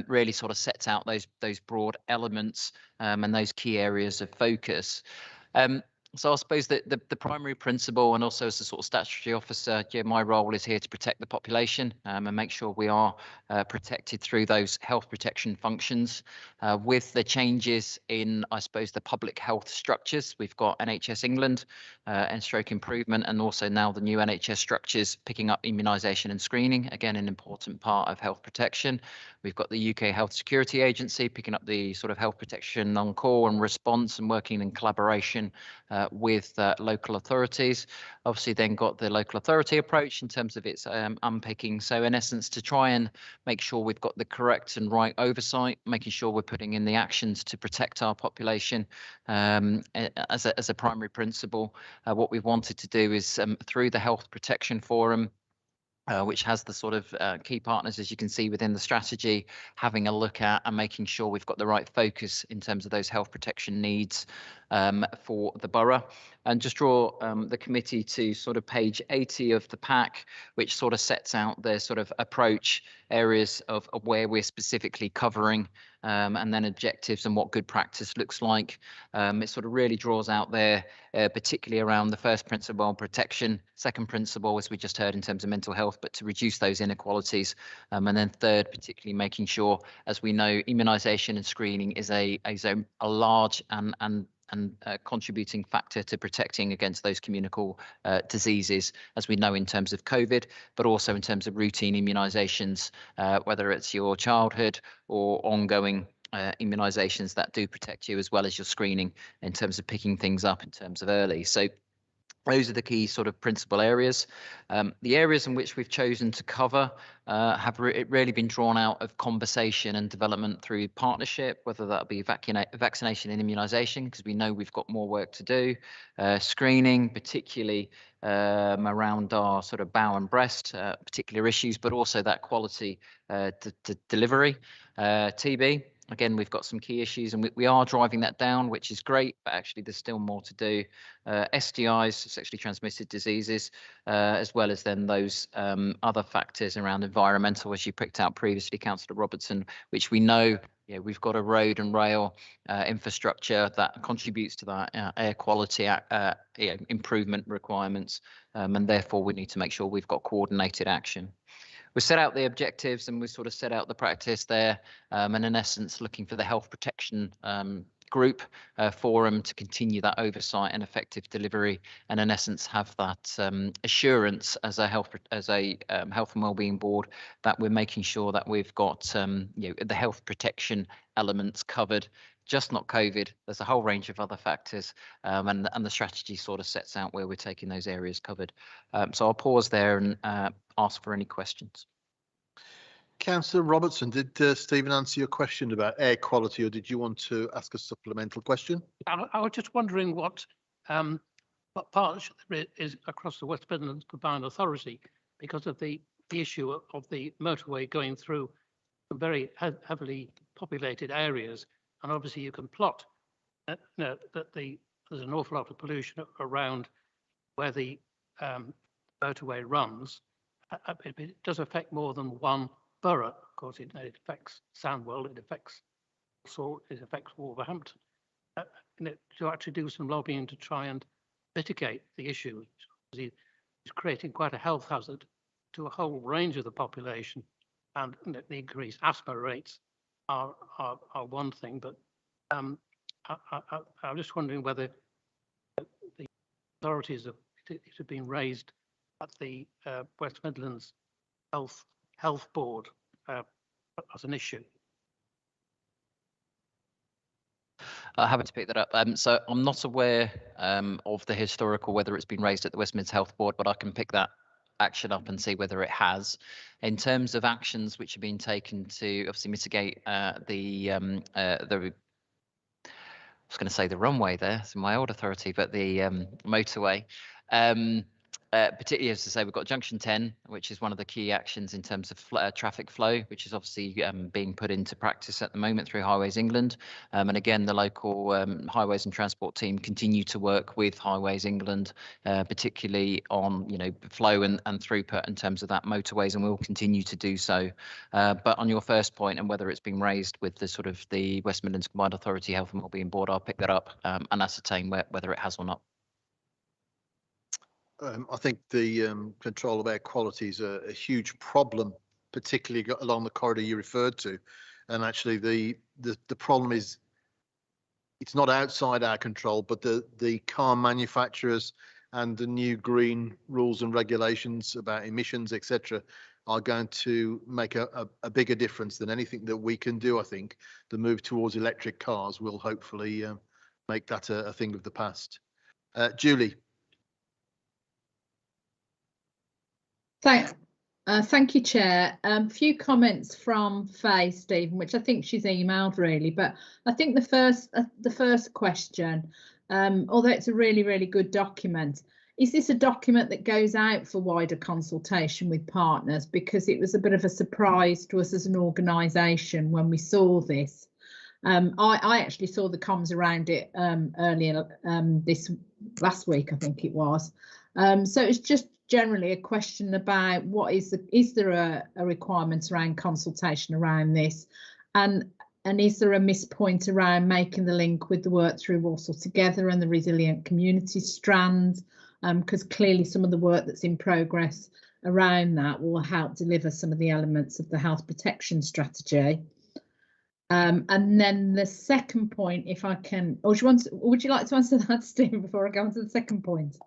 really sort of sets out those broad elements and those key areas of focus. So I suppose that the primary principle, and also as a sort of statutory officer, my role is here to protect the population and make sure we are protected through those health protection functions. With the changes in, I suppose, the public health structures, we've got NHS England and stroke improvement, and also now the new NHS structures picking up immunisation and screening, again, an important part of health protection. We've got the UK Health Security Agency picking up the sort of health protection on call and response and working in collaboration with local authorities. Obviously then got the local authority approach in terms of its unpicking. So in essence, to try and make sure we've got the correct and right oversight, making sure we're putting in the actions to protect our population as a primary principle. What we've wanted to do is through the Health Protection Forum, which has the sort of key partners, as you can see within the strategy, having a look at and making sure we've got the right focus in terms of those health protection needs for the borough. And just draw the committee to sort of page 80 of the pack, which sort of sets out their sort of approach, areas of where we're specifically covering, and then objectives and what good practice looks like. It sort of really draws out there, particularly around the first principle, protection, second principle, as we just heard in terms of mental health, but to reduce those inequalities. And then third, particularly making sure, as we know, immunisation and screening is a large and contributing factor to protecting against those communicable diseases, as we know in terms of COVID, but also in terms of routine immunisations, whether it's your childhood or ongoing immunisations that do protect you, as well as your screening in terms of picking things up in terms of early. So those are the key sort of principal areas. The areas in which we've chosen to cover have really been drawn out of conversation and development through partnership, whether that be vaccination and immunisation, because we know we've got more work to do, screening, particularly around our sort of bowel and breast particular issues, but also that quality delivery, TB. Again, we've got some key issues and we are driving that down, which is great, but actually there's still more to do. STIs, sexually transmitted diseases, as well as then those other factors around environmental, as you picked out previously, Councillor Robertson, which we know we've got a road and rail infrastructure that contributes to that air quality improvement requirements, and therefore we need to make sure we've got coordinated action. We set out the objectives and we sort of set out the practice there, and in essence looking for the health protection group forum to continue that oversight and effective delivery, and in essence have that assurance as a health and wellbeing board that we're making sure that we've got the health protection elements covered. Just not COVID, there's a whole range of other factors, and the strategy sort of sets out where we're taking those areas covered. So I'll pause there and ask for any questions. Councillor Robertson, did Stephen answer your question about air quality, or did you want to ask a supplemental question? I was just wondering what partnership there is across the West Midlands Combined Authority, because of the issue of the motorway going through some very heavily populated areas, and obviously you can plot that there's an awful lot of pollution around where the motorway runs. It does affect more than one borough. Of course, it affects Sandwell, it affects Wolverhampton. To actually do some lobbying to try and mitigate the issue, it's creating quite a health hazard to a whole range of the population. and the increased asthma rates are one thing, but I'm just wondering whether the authorities have been raised at the West Midlands Health Board as an issue. Happy to pick that up. So I'm not aware of the historical, whether it's been raised at the West Midlands Health Board, but I can pick that action up and see whether it has. In terms of actions which have been taken to obviously mitigate the I was going to say the runway there, it's my old authority, but the motorway. Particularly, as I say, we've got Junction 10, which is one of the key actions in terms of traffic flow, which is obviously being put into practice at the moment through Highways England. And again, the local Highways and Transport team continue to work with Highways England, particularly on flow and throughput in terms of that motorways, and we'll continue to do so. But on your first point, and whether it's been raised with the sort of the West Midlands Combined Authority Health and Wellbeing Board, I'll pick that up and ascertain whether it has or not. I think the control of air quality is a huge problem, particularly along the corridor you referred to. And actually, the problem is it's not outside our control, but the car manufacturers and the new green rules and regulations about emissions, etc., are going to make a bigger difference than anything that we can do. I think the move towards electric cars will hopefully make that a thing of the past. Julie. Thank you, Chair. Few comments from Faye, Stephen, which I think she's emailed really, but I think the first question, although it's a really good document, is this a document that goes out for wider consultation with partners? Because it was a bit of a surprise to us as an organisation when we saw this. I actually saw the comms around it earlier this last week, I think it was. So it's just generally a question about is there a requirement around consultation around this, and is there a miss point around making the link with the work through Walsall Together and the Resilient Communities strand, because clearly some of the work that's in progress around that will help deliver some of the elements of the health protection strategy. And then the second point, if I can, or would you like to answer that, Stephen, before I go on to the second point?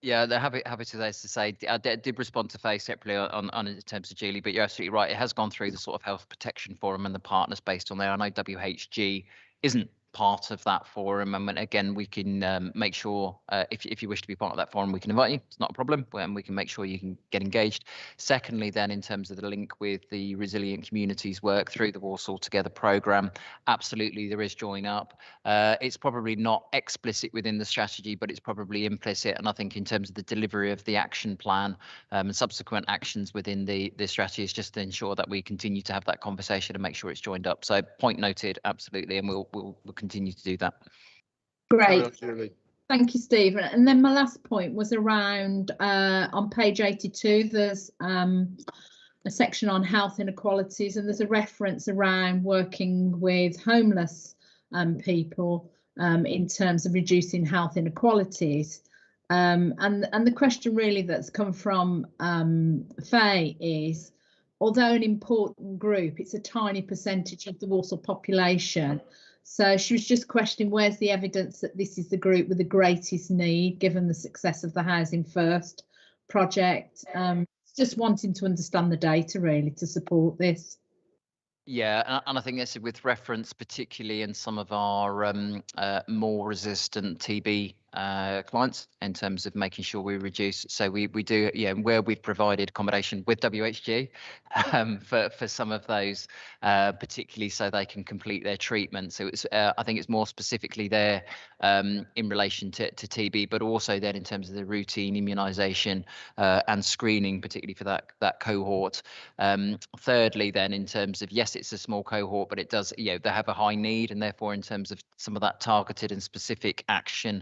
Yeah, they're happy to say I did respond to Faye separately on in terms of Julie, but you're absolutely right. It has gone through the sort of Health Protection Forum and the partners based on there. I know WHG isn't part of that forum, and again we can make sure if you wish to be part of that forum, we can invite you. It's not a problem, and we can make sure you can get engaged. Secondly, then in terms of the link with the Resilient Communities work through the Walsall Together programme, absolutely there is join up. It's probably not explicit within the strategy, but it's probably implicit, and I think in terms of the delivery of the action plan and subsequent actions within the strategy is just to ensure that we continue to have that conversation and make sure it's joined up. So point noted, absolutely, and we'll continue to do that. Great. Thank you, Stephen. And then my last point was around on page 82, there's a section on health inequalities, and there's a reference around working with homeless people in terms of reducing health inequalities. And the question really that's come from Faye is, although an important group, it's a tiny percentage of the Walsall population. So she was just questioning, where's the evidence that this is the group with the greatest need, given the success of the Housing First project? Just wanting to understand the data really to support this. Yeah, and I think that's with reference particularly in some of our more resistant TB clients in terms of making sure we reduce. So we do, where we've provided accommodation with WHG for some of those, particularly so they can complete their treatment. So it's I think it's more specifically there in relation to TB, but also then in terms of the routine immunisation and screening, particularly for that cohort. Thirdly, then in terms of, yes, it's a small cohort, but it does, they have a high need, and therefore in terms of some of that targeted and specific action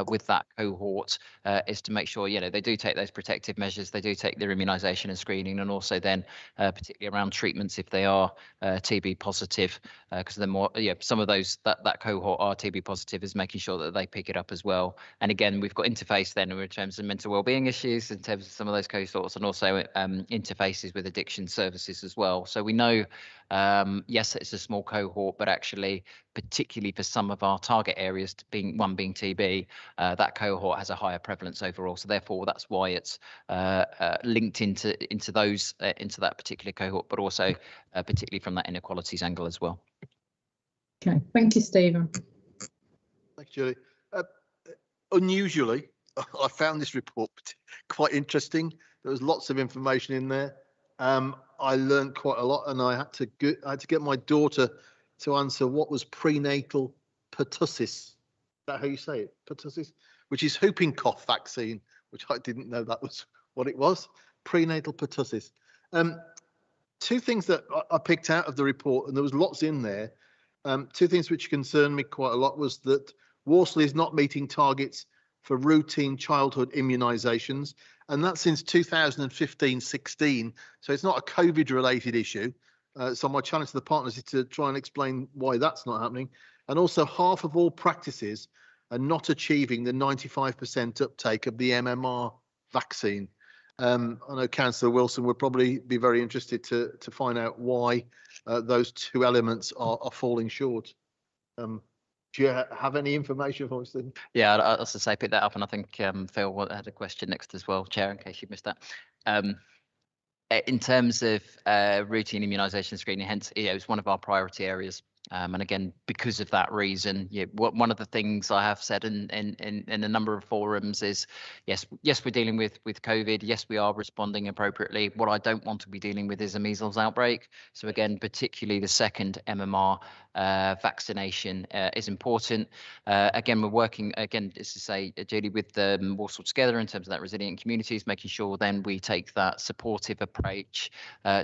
with that cohort is to make sure, you know, they do take those protective measures, they do take their immunisation and screening, and also then particularly around treatments if they are TB positive, because the more, some of those that cohort are TB positive, is making sure that they pick it up as well. And again, we've got interface then in terms of mental wellbeing issues, in terms of some of those cohorts, and also interfaces with addiction services as well. So we know, yes, it's a small cohort, but actually, particularly for some of our target areas, being TB, that cohort has a higher prevalence overall. So therefore, that's why it's linked into that particular cohort, but also particularly from that inequalities angle as well. Okay, thank you, Stephen. Thanks, Julie. Unusually, I found this report quite interesting. There was lots of information in there. I learned quite a lot, and I had to get my daughter to answer what was prenatal pertussis. Is that how you say it? Pertussis, which is whooping cough vaccine, which I didn't know that was what it was. Prenatal pertussis. Two things that I picked out of the report, and there was lots in there. Two things which concerned me quite a lot was that Walsall is not meeting targets for routine childhood immunisations, and that's since 2015-16. So it's not a COVID-related issue. So my challenge to the partners is to try and explain why that's not happening. And also, half of all practices are not achieving the 95% uptake of the MMR vaccine. I know Councillor Wilson would probably be very interested to find out why those two elements are falling short. Do you have any information for us then? Yeah, I was to say, pick that up, and I think Phil had a question next as well, Chair, in case you missed that. In terms of routine immunisation screening, hence, it's one of our priority areas. And again, because of that reason, one of the things I have said in a number of forums is, yes, we're dealing with COVID. Yes, we are responding appropriately. What I don't want to be dealing with is a measles outbreak. So again, particularly the second MMR vaccination is important. Again, we're working, again, as to say, Julie, with Walsall Together in terms of that resilient communities, making sure then we take that supportive approach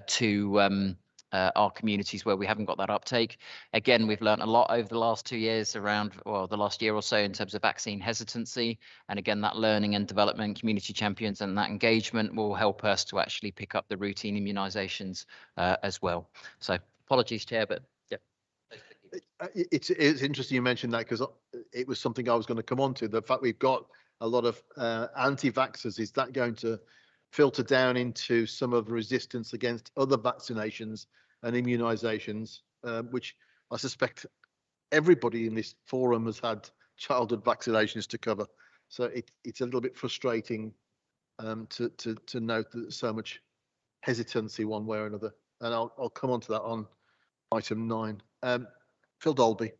to our communities where we haven't got that uptake. Again, we've learned a lot over the last 2 years around, well, the last year or so in terms of vaccine hesitancy. And again, that learning and development, community champions and that engagement will help us to actually pick up the routine immunisations as well. So apologies, Chair, but yeah. It's interesting you mentioned that, because it was something I was going to come on to. The fact we've got a lot of anti-vaxxers, is that going to filter down into some of the resistance against other vaccinations and immunisations, which I suspect everybody in this forum has had childhood vaccinations to cover. So it's a little bit frustrating to note that there's so much hesitancy one way or another. And I'll come on to that on item 9. Phil Dolby.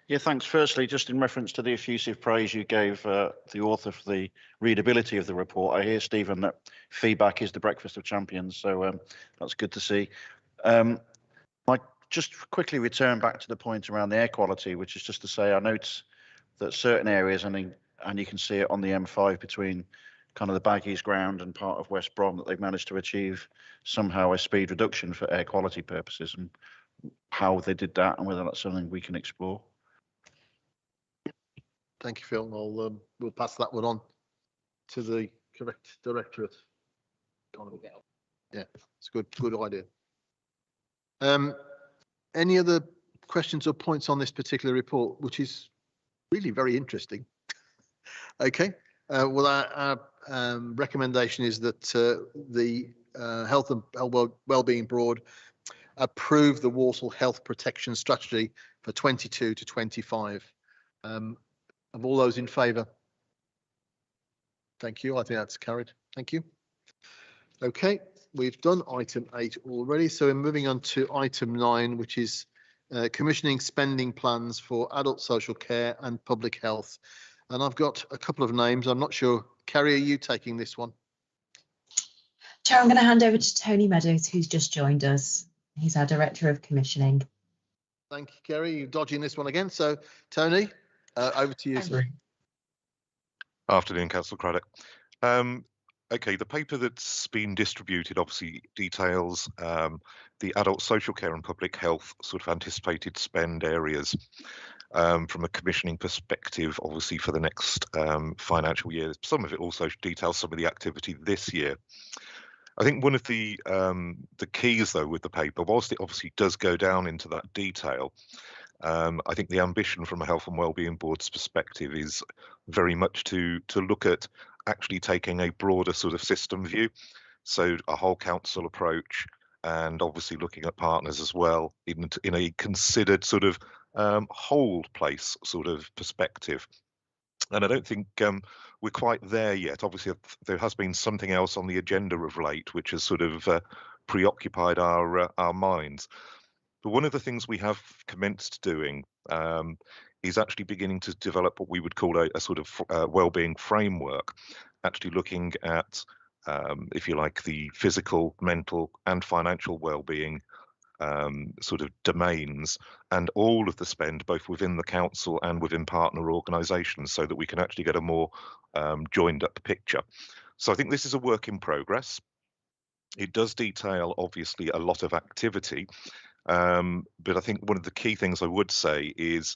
Yeah, thanks. Firstly, just in reference to the effusive praise you gave the author for the readability of the report, I hear, Stephen, that feedback is the breakfast of champions, so that's good to see. I just quickly return back to the point around the air quality, which is just to say I note that certain areas, and you can see it on the M5 between kind of the Baggies ground and part of West Brom, that they've managed to achieve somehow a speed reduction for air quality purposes, and how they did that and whether that's something we can explore. Thank you, Phil. We'll pass that one on to the correct directorate. Yeah, it's a good idea. Any other questions or points on this particular report, which is really very interesting? Okay. Well, our recommendation is that the Health and Wellbeing Board approve the Walsall Health Protection Strategy for 22 to 25. Of all those in favour? Thank you. I think that's carried. Thank you. Okay, we've done item 8 already, so we're moving on to item 9, which is commissioning spending plans for adult social care and public health. And I've got a couple of names. I'm not sure. Carrie, are you taking this one? Chair, I'm going to hand over to Tony Meadows, who's just joined us. He's our Director of Commissioning. Thank you, Kerry. You're dodging this one again. So, Tony, over to you. Afternoon, Councillor Craddock. Okay, the paper that's been distributed obviously details the adult social care and public health sort of anticipated spend areas. from a commissioning perspective, obviously for the next financial year. Some of it also details some of the activity this year. I think one of the keys, though, with the paper, whilst it obviously does go down into that detail, I think the ambition from a Health and Wellbeing Board's perspective is very much to look at actually taking a broader sort of system view, so a whole council approach, and obviously looking at partners as well in a considered sort of whole place sort of perspective. And I don't think we're quite there yet. Obviously, there has been something else on the agenda of late, which has sort of preoccupied our minds. But one of the things we have commenced doing is actually beginning to develop what we would call a sort of wellbeing framework, actually looking at, if you like, the physical, mental, and financial wellbeing sort of domains, and all of the spend both within the council and within partner organisations, so that we can actually get a more joined up picture. So I think this is a work in progress. It does detail obviously a lot of activity, but I think one of the key things I would say is,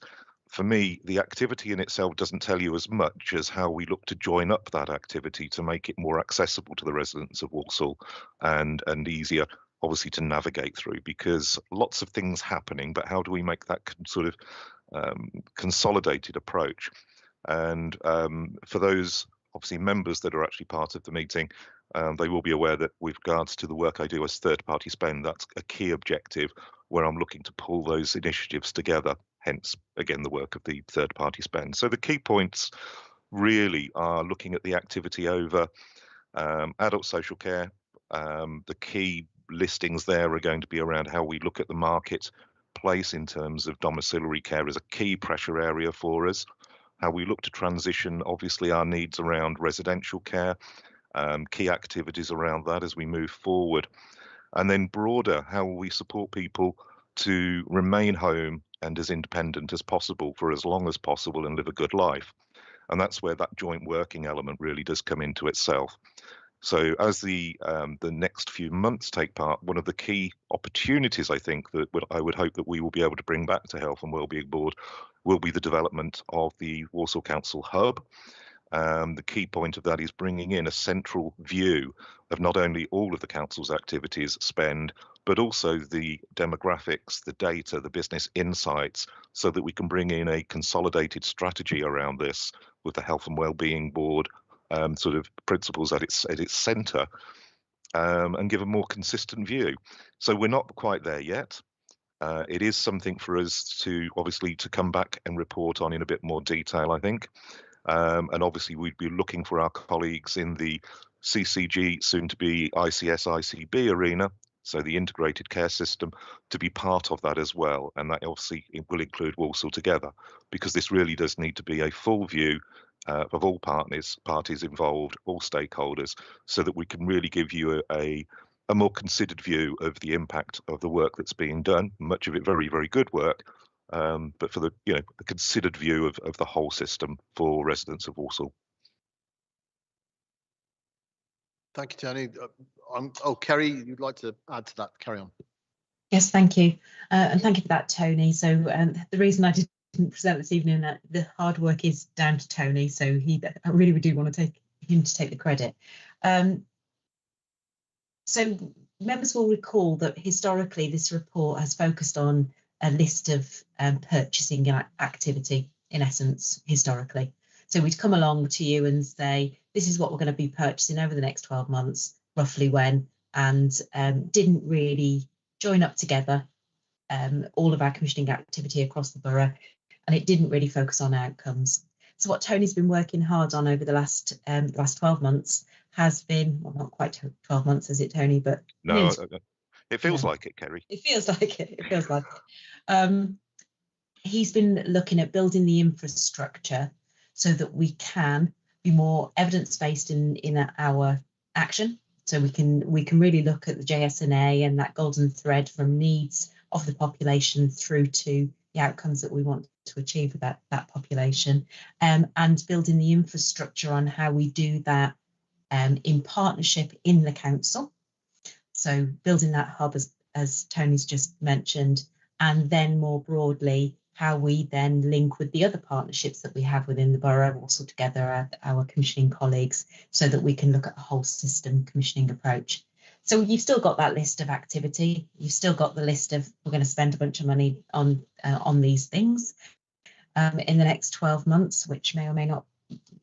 for me, the activity in itself doesn't tell you as much as how we look to join up that activity to make it more accessible to the residents of Walsall and easier obviously to navigate through, because lots of things happening, but how do we make that sort of consolidated approach? And for those obviously members that are actually part of the meeting, they will be aware that with regards to the work I do as third-party spend, that's a key objective where I'm looking to pull those initiatives together, hence again the work of the third-party spend. So the key points really are looking at the activity over adult social care. The key listings there are going to be around how we look at the marketplace in terms of domiciliary care as a key pressure area for us, how we look to transition obviously our needs around residential care, key activities around that as we move forward, and then broader, how we support people to remain home and as independent as possible for as long as possible and live a good life. And that's where that joint working element really does come into itself. So as the next few months take part, one of the key opportunities I think that I would hope that we will be able to bring back to Health and Wellbeing Board will be the development of the Walsall Council Hub. The key point of that is bringing in a central view of not only all of the council's activities spend, but also the demographics, the data, the business insights, so that we can bring in a consolidated strategy around this with the Health and Wellbeing Board sort of principles at its centre, and give a more consistent view. So we're not quite there yet. It is something for us to obviously to come back and report on in a bit more detail, I think. And obviously we'd be looking for our colleagues in the CCG, soon to be ICS ICB arena, so the integrated care system, to be part of that as well. And that obviously it will include Walsall together, because this really does need to be a full view of all parties involved, all stakeholders, so that we can really give you a more considered view of the impact of the work that's being done, much of it very, very good work, but for the a considered view of the whole system for residents of Walsall. Thank you, Tony. Kerry, you'd like to add to that? Carry on. Yes, thank you. And thank you for that, Tony. So the reason I didn't present this evening, that the hard work is down to Tony, so I really do want to take him to take the credit. So members will recall that historically this report has focused on a list of purchasing activity, in essence, historically. So we'd come along to you and say, this is what we're going to be purchasing over the next 12 months, roughly when, and didn't really join up together all of our commissioning activity across the borough, and it didn't really focus on outcomes. So what Tony's been working hard on over the last 12 months has been, well, not quite 12 months, is it, Tony? But no, it feels like it, Kerry. It feels like it. It feels like it. He's been looking at building the infrastructure so that we can be more evidence-based in our action. So we can really look at the JSNA and that golden thread from needs of the population through to the outcomes that we want to achieve with that population, and building the infrastructure on how we do that in partnership in the council. So building that hub, as Tony's just mentioned, and then more broadly, how we then link with the other partnerships that we have within the borough, also together our commissioning colleagues, so that we can look at a whole system commissioning approach. So you've still got that list of activity. You've still got the list of, we're going to spend a bunch of money on these things in the next 12 months, which may or may not,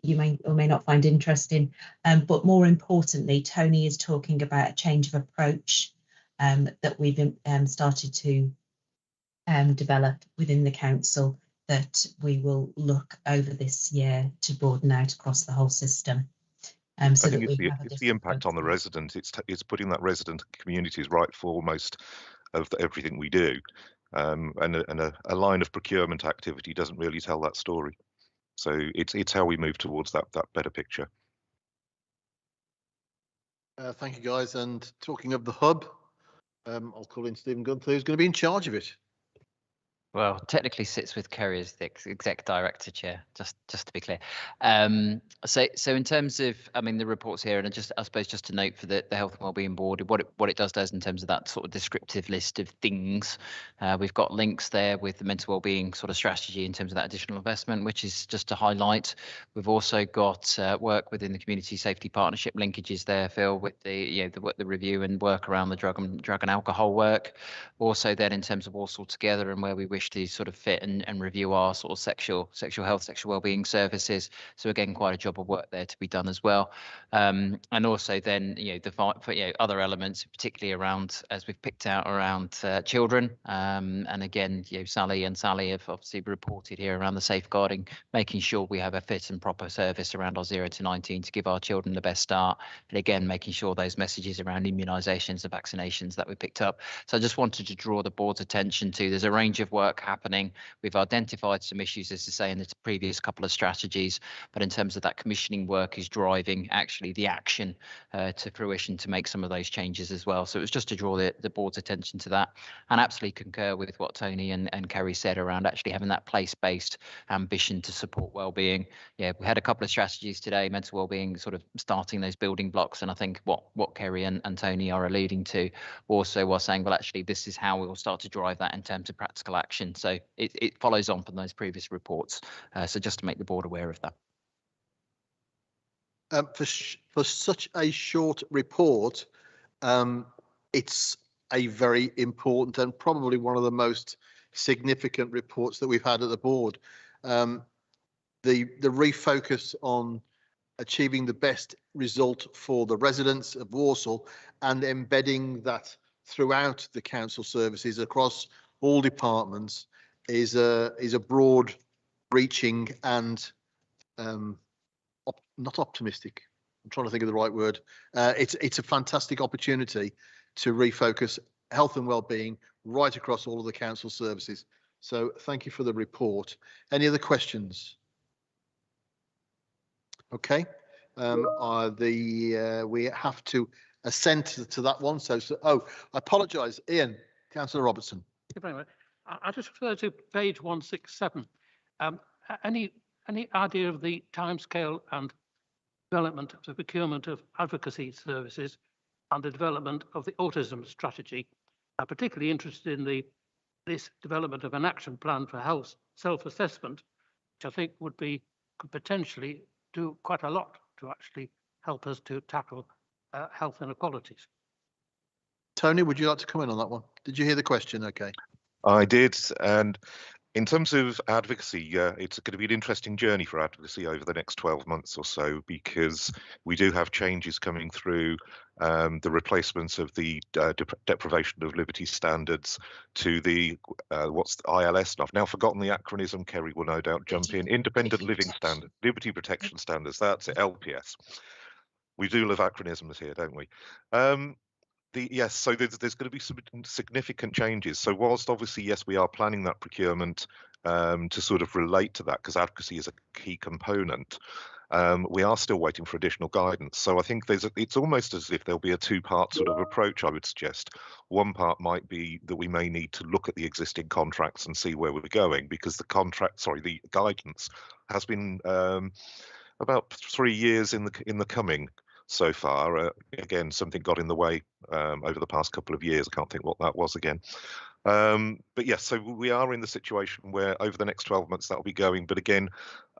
you may or may not find interesting. But more importantly, Tony is talking about a change of approach that we've started to develop within the council, that we will look over this year to broaden out across the whole system. So I think that it's the impact on the resident. It's putting that resident communities right foremost of everything we do, and a line of procurement activity doesn't really tell that story. So it's how we move towards that better picture. Thank you, guys. And talking of the hub, I'll call in Stephen Gunther, who's going to be in charge of it. Well, technically sits with Kerry as the exec director, chair, just to be clear. So in terms of, I mean, the reports here, and I suppose just to note for the Health and Wellbeing Board, what it does in terms of that sort of descriptive list of things, we've got links there with the mental wellbeing sort of strategy in terms of that additional investment, which is just to highlight. We've also got work within the community safety partnership linkages there, Phil, with the review and work around the drug and alcohol work. Also then in terms of Walsall Together and where we wish to sort of fit and review our sort of sexual health, sexual wellbeing services. So again, quite a job of work there to be done as well. And also then, other elements, particularly around, as we've picked out, around children. And again, Sally have obviously reported here around the safeguarding, making sure we have a fit and proper service around our 0 to 19 to give our children the best start. And again, making sure those messages around immunisations and vaccinations that we picked up. So I just wanted to draw the board's attention to, there's a range of work happening. We've identified some issues, as to say, in the previous couple of strategies, but in terms of that commissioning work is driving actually the action to fruition to make some of those changes as well. So it was just to draw the board's attention to that, and absolutely concur with what Tony and Kerry said around actually having that place-based ambition to support wellbeing. Yeah, we had a couple of strategies today, mental wellbeing sort of starting those building blocks, and I think what Kerry and Tony are alluding to also was saying, well, actually this is how we will start to drive that in terms of practical action. So it follows on from those previous reports. So just to make the board aware of that. For such a short report, it's a very important and probably one of the most significant reports that we've had at the board. The refocus on achieving the best result for the residents of Walsall and embedding that throughout the council services across all departments is a broad reaching and not optimistic. I'm trying to think of the right word. It's a fantastic opportunity to refocus health and well-being right across all of the council services. So thank you for the report. Any other questions? Okay. We have to assent to that one. So I apologise, Ian, Councillor Robertson. Thank you very much. I just refer to page 167. Any idea of the timescale and development of the procurement of advocacy services and the development of the autism strategy? I'm particularly interested in this development of an action plan for health self-assessment, which I think could potentially do quite a lot to actually help us to tackle health inequalities. Tony, would you like to comment on that one? Did you hear the question? Okay. I did, and in terms of advocacy, it's going to be an interesting journey for advocacy over the next 12 months or so, because we do have changes coming through, the replacements of the deprivation of liberty standards to the what's the ILS stuff. Now forgotten the acronym, Kerry will no doubt jump in. Independent Living Standard, Liberty Protection Standards, that's it, LPS. We do love acronyms here, don't we? Yes, so there's going to be some significant changes. So whilst obviously, yes, we are planning that procurement to sort of relate to that, because advocacy is a key component, we are still waiting for additional guidance. So I think it's almost as if there'll be a two-part sort of approach, I would suggest. One part might be that we may need to look at the existing contracts and see where we're going, because the guidance has been about 3 years in the coming. So far, again, something got in the way over the past couple of years. I can't think what that was again. But yes, so we are in the situation where over the next 12 months that will be going. But again,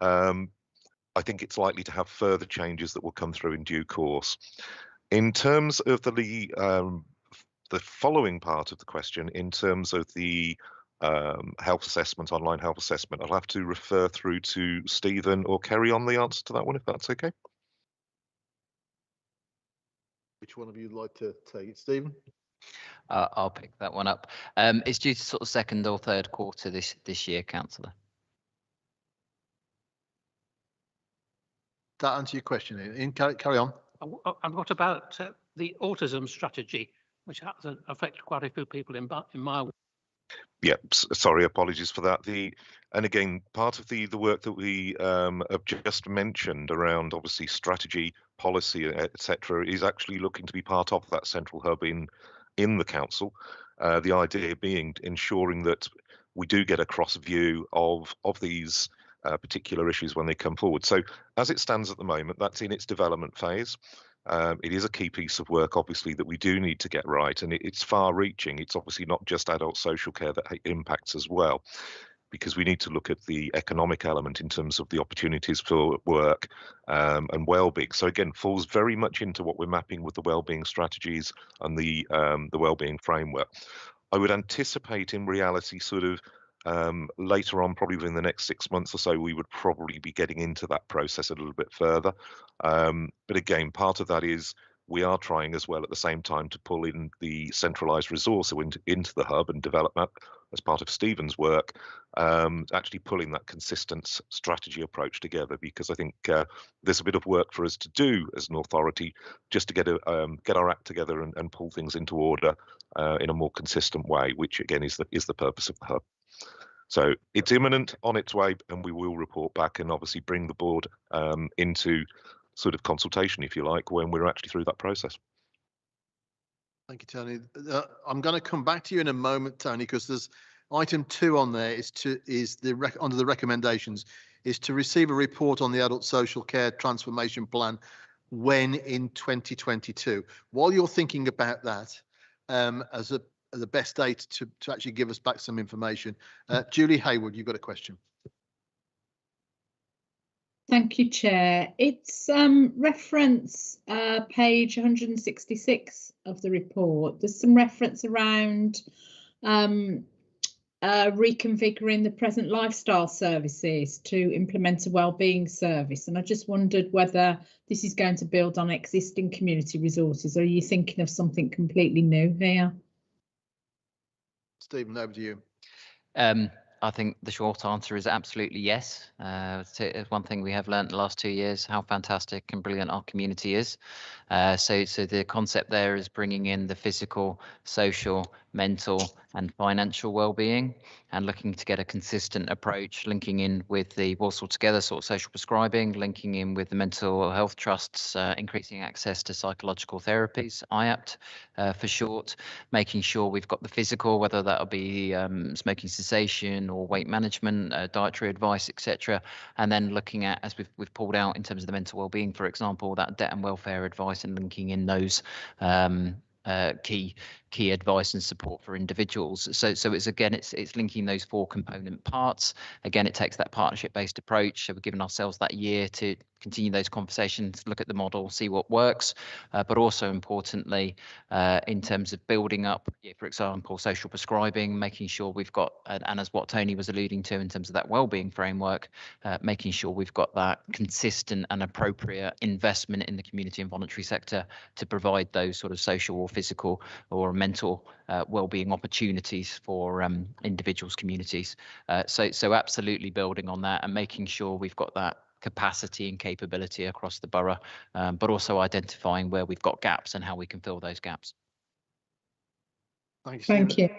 I think it's likely to have further changes that will come through in due course. In terms of the following part of the question, in terms of the health assessment, online health assessment, I'll have to refer through to Stephen or Kerry on the answer to that one, if that's okay. Which one of you would like to take it, Stephen? I'll pick that one up. It's due to sort of second or third quarter this year, Councillor. That answer your question, Ian? Carry on. And what about the autism strategy, which has affected quite a few people in my work? Yeah, sorry, apologies for that. And again, part of the work that we have just mentioned around obviously strategy, policy, etc., is actually looking to be part of that central hub in the council. The idea being ensuring that we do get a cross view of these particular issues when they come forward. So as it stands at the moment, that's in its development phase. It is a key piece of work, obviously, that we do need to get right, and it's far-reaching. It's obviously not just adult social care that impacts as well, because we need to look at the economic element in terms of the opportunities for work and well-being. So again, falls very much into what we're mapping with the well-being strategies and the well-being framework. I would anticipate in reality sort of later on, probably within the next 6 months or so, we would probably be getting into that process a little bit further. But again, part of that is we are trying as well at the same time to pull in the centralised resource into the hub and develop that as part of Stephen's work, actually pulling that consistent strategy approach together, because I think there's a bit of work for us to do as an authority just to get our act together and pull things into order in a more consistent way, which again is the purpose of the hub. So it's imminent, on its way, and we will report back and obviously bring the board into sort of consultation, if you like, when we're actually through that process. Thank you, Tony. I'm going to come back to you in a moment, Tony, because there's item 2 on there under the recommendations is to receive a report on the adult social care transformation plan when in 2022. While you're thinking about that, as the best date to actually give us back some information. Julie Hayward, you've got a question. Thank you, Chair. It's reference page 166 of the report. There's some reference around reconfiguring the present lifestyle services to implement a wellbeing service. And I just wondered whether this is going to build on existing community resources, or are you thinking of something completely new here? Stephen, over to you. I think the short answer is absolutely yes. It's one thing we have learned the last 2 years, how fantastic and brilliant our community is. So the concept there is bringing in the physical, social, mental and financial well-being, and looking to get a consistent approach, linking in with the Walsall Together sort of social prescribing, linking in with the mental health trusts, increasing access to psychological therapies, IAPT for short, making sure we've got the physical, whether that'll be smoking cessation or weight management, dietary advice, etc. And then looking at, as we've pulled out in terms of the mental well-being, for example, that debt and welfare advice, and linking in those key advice and support for individuals. So it's linking those 4 component parts. Again, it takes that partnership based approach. So we're giving ourselves that year to continue those conversations, look at the model, see what works, but also importantly, in terms of building up, for example, social prescribing, making sure we've got, and as what Tony was alluding to in terms of that wellbeing framework, making sure we've got that consistent and appropriate investment in the community and voluntary sector to provide those sort of social or physical or mental wellbeing opportunities for individuals, communities. So absolutely building on that and making sure we've got that capacity and capability across the borough, but also identifying where we've got gaps and how we can fill those gaps. Thank you.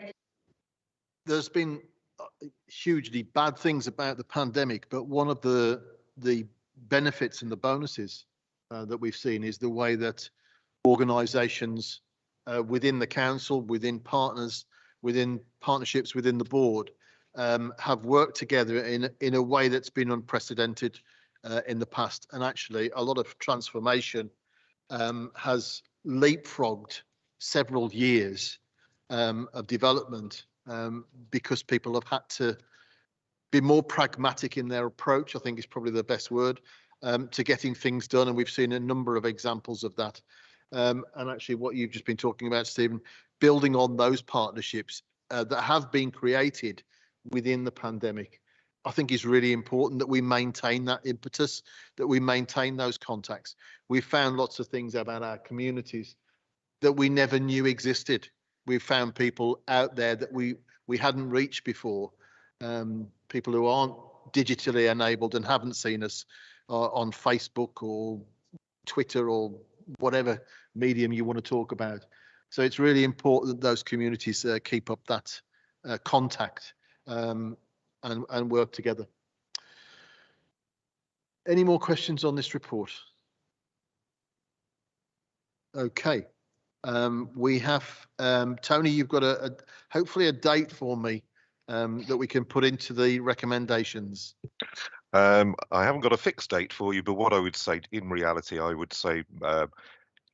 There's been hugely bad things about the pandemic, but one of the benefits and the bonuses that we've seen is the way that organisations within the council, within partners, within partnerships, within the board, have worked together in a way that's been unprecedented in the past. And actually, a lot of transformation has leapfrogged several years of development because people have had to be more pragmatic in their approach, I think is probably the best word, to getting things done. And we've seen a number of examples of that. And actually what you've just been talking about, Stephen, building on those partnerships that have been created within the pandemic, I think is really important that we maintain that impetus, that we maintain those contacts. We've found lots of things about our communities that we never knew existed. We've found people out there that we hadn't reached before, people who aren't digitally enabled and haven't seen us on Facebook or Twitter or whatever medium you want to talk about. So it's really important that those communities keep up that contact and work together. Any more questions on this report? Okay. We have Tony, you've got hopefully a date for me that we can put into the recommendations. I haven't got a fixed date for you, but what I would say, in reality, I would say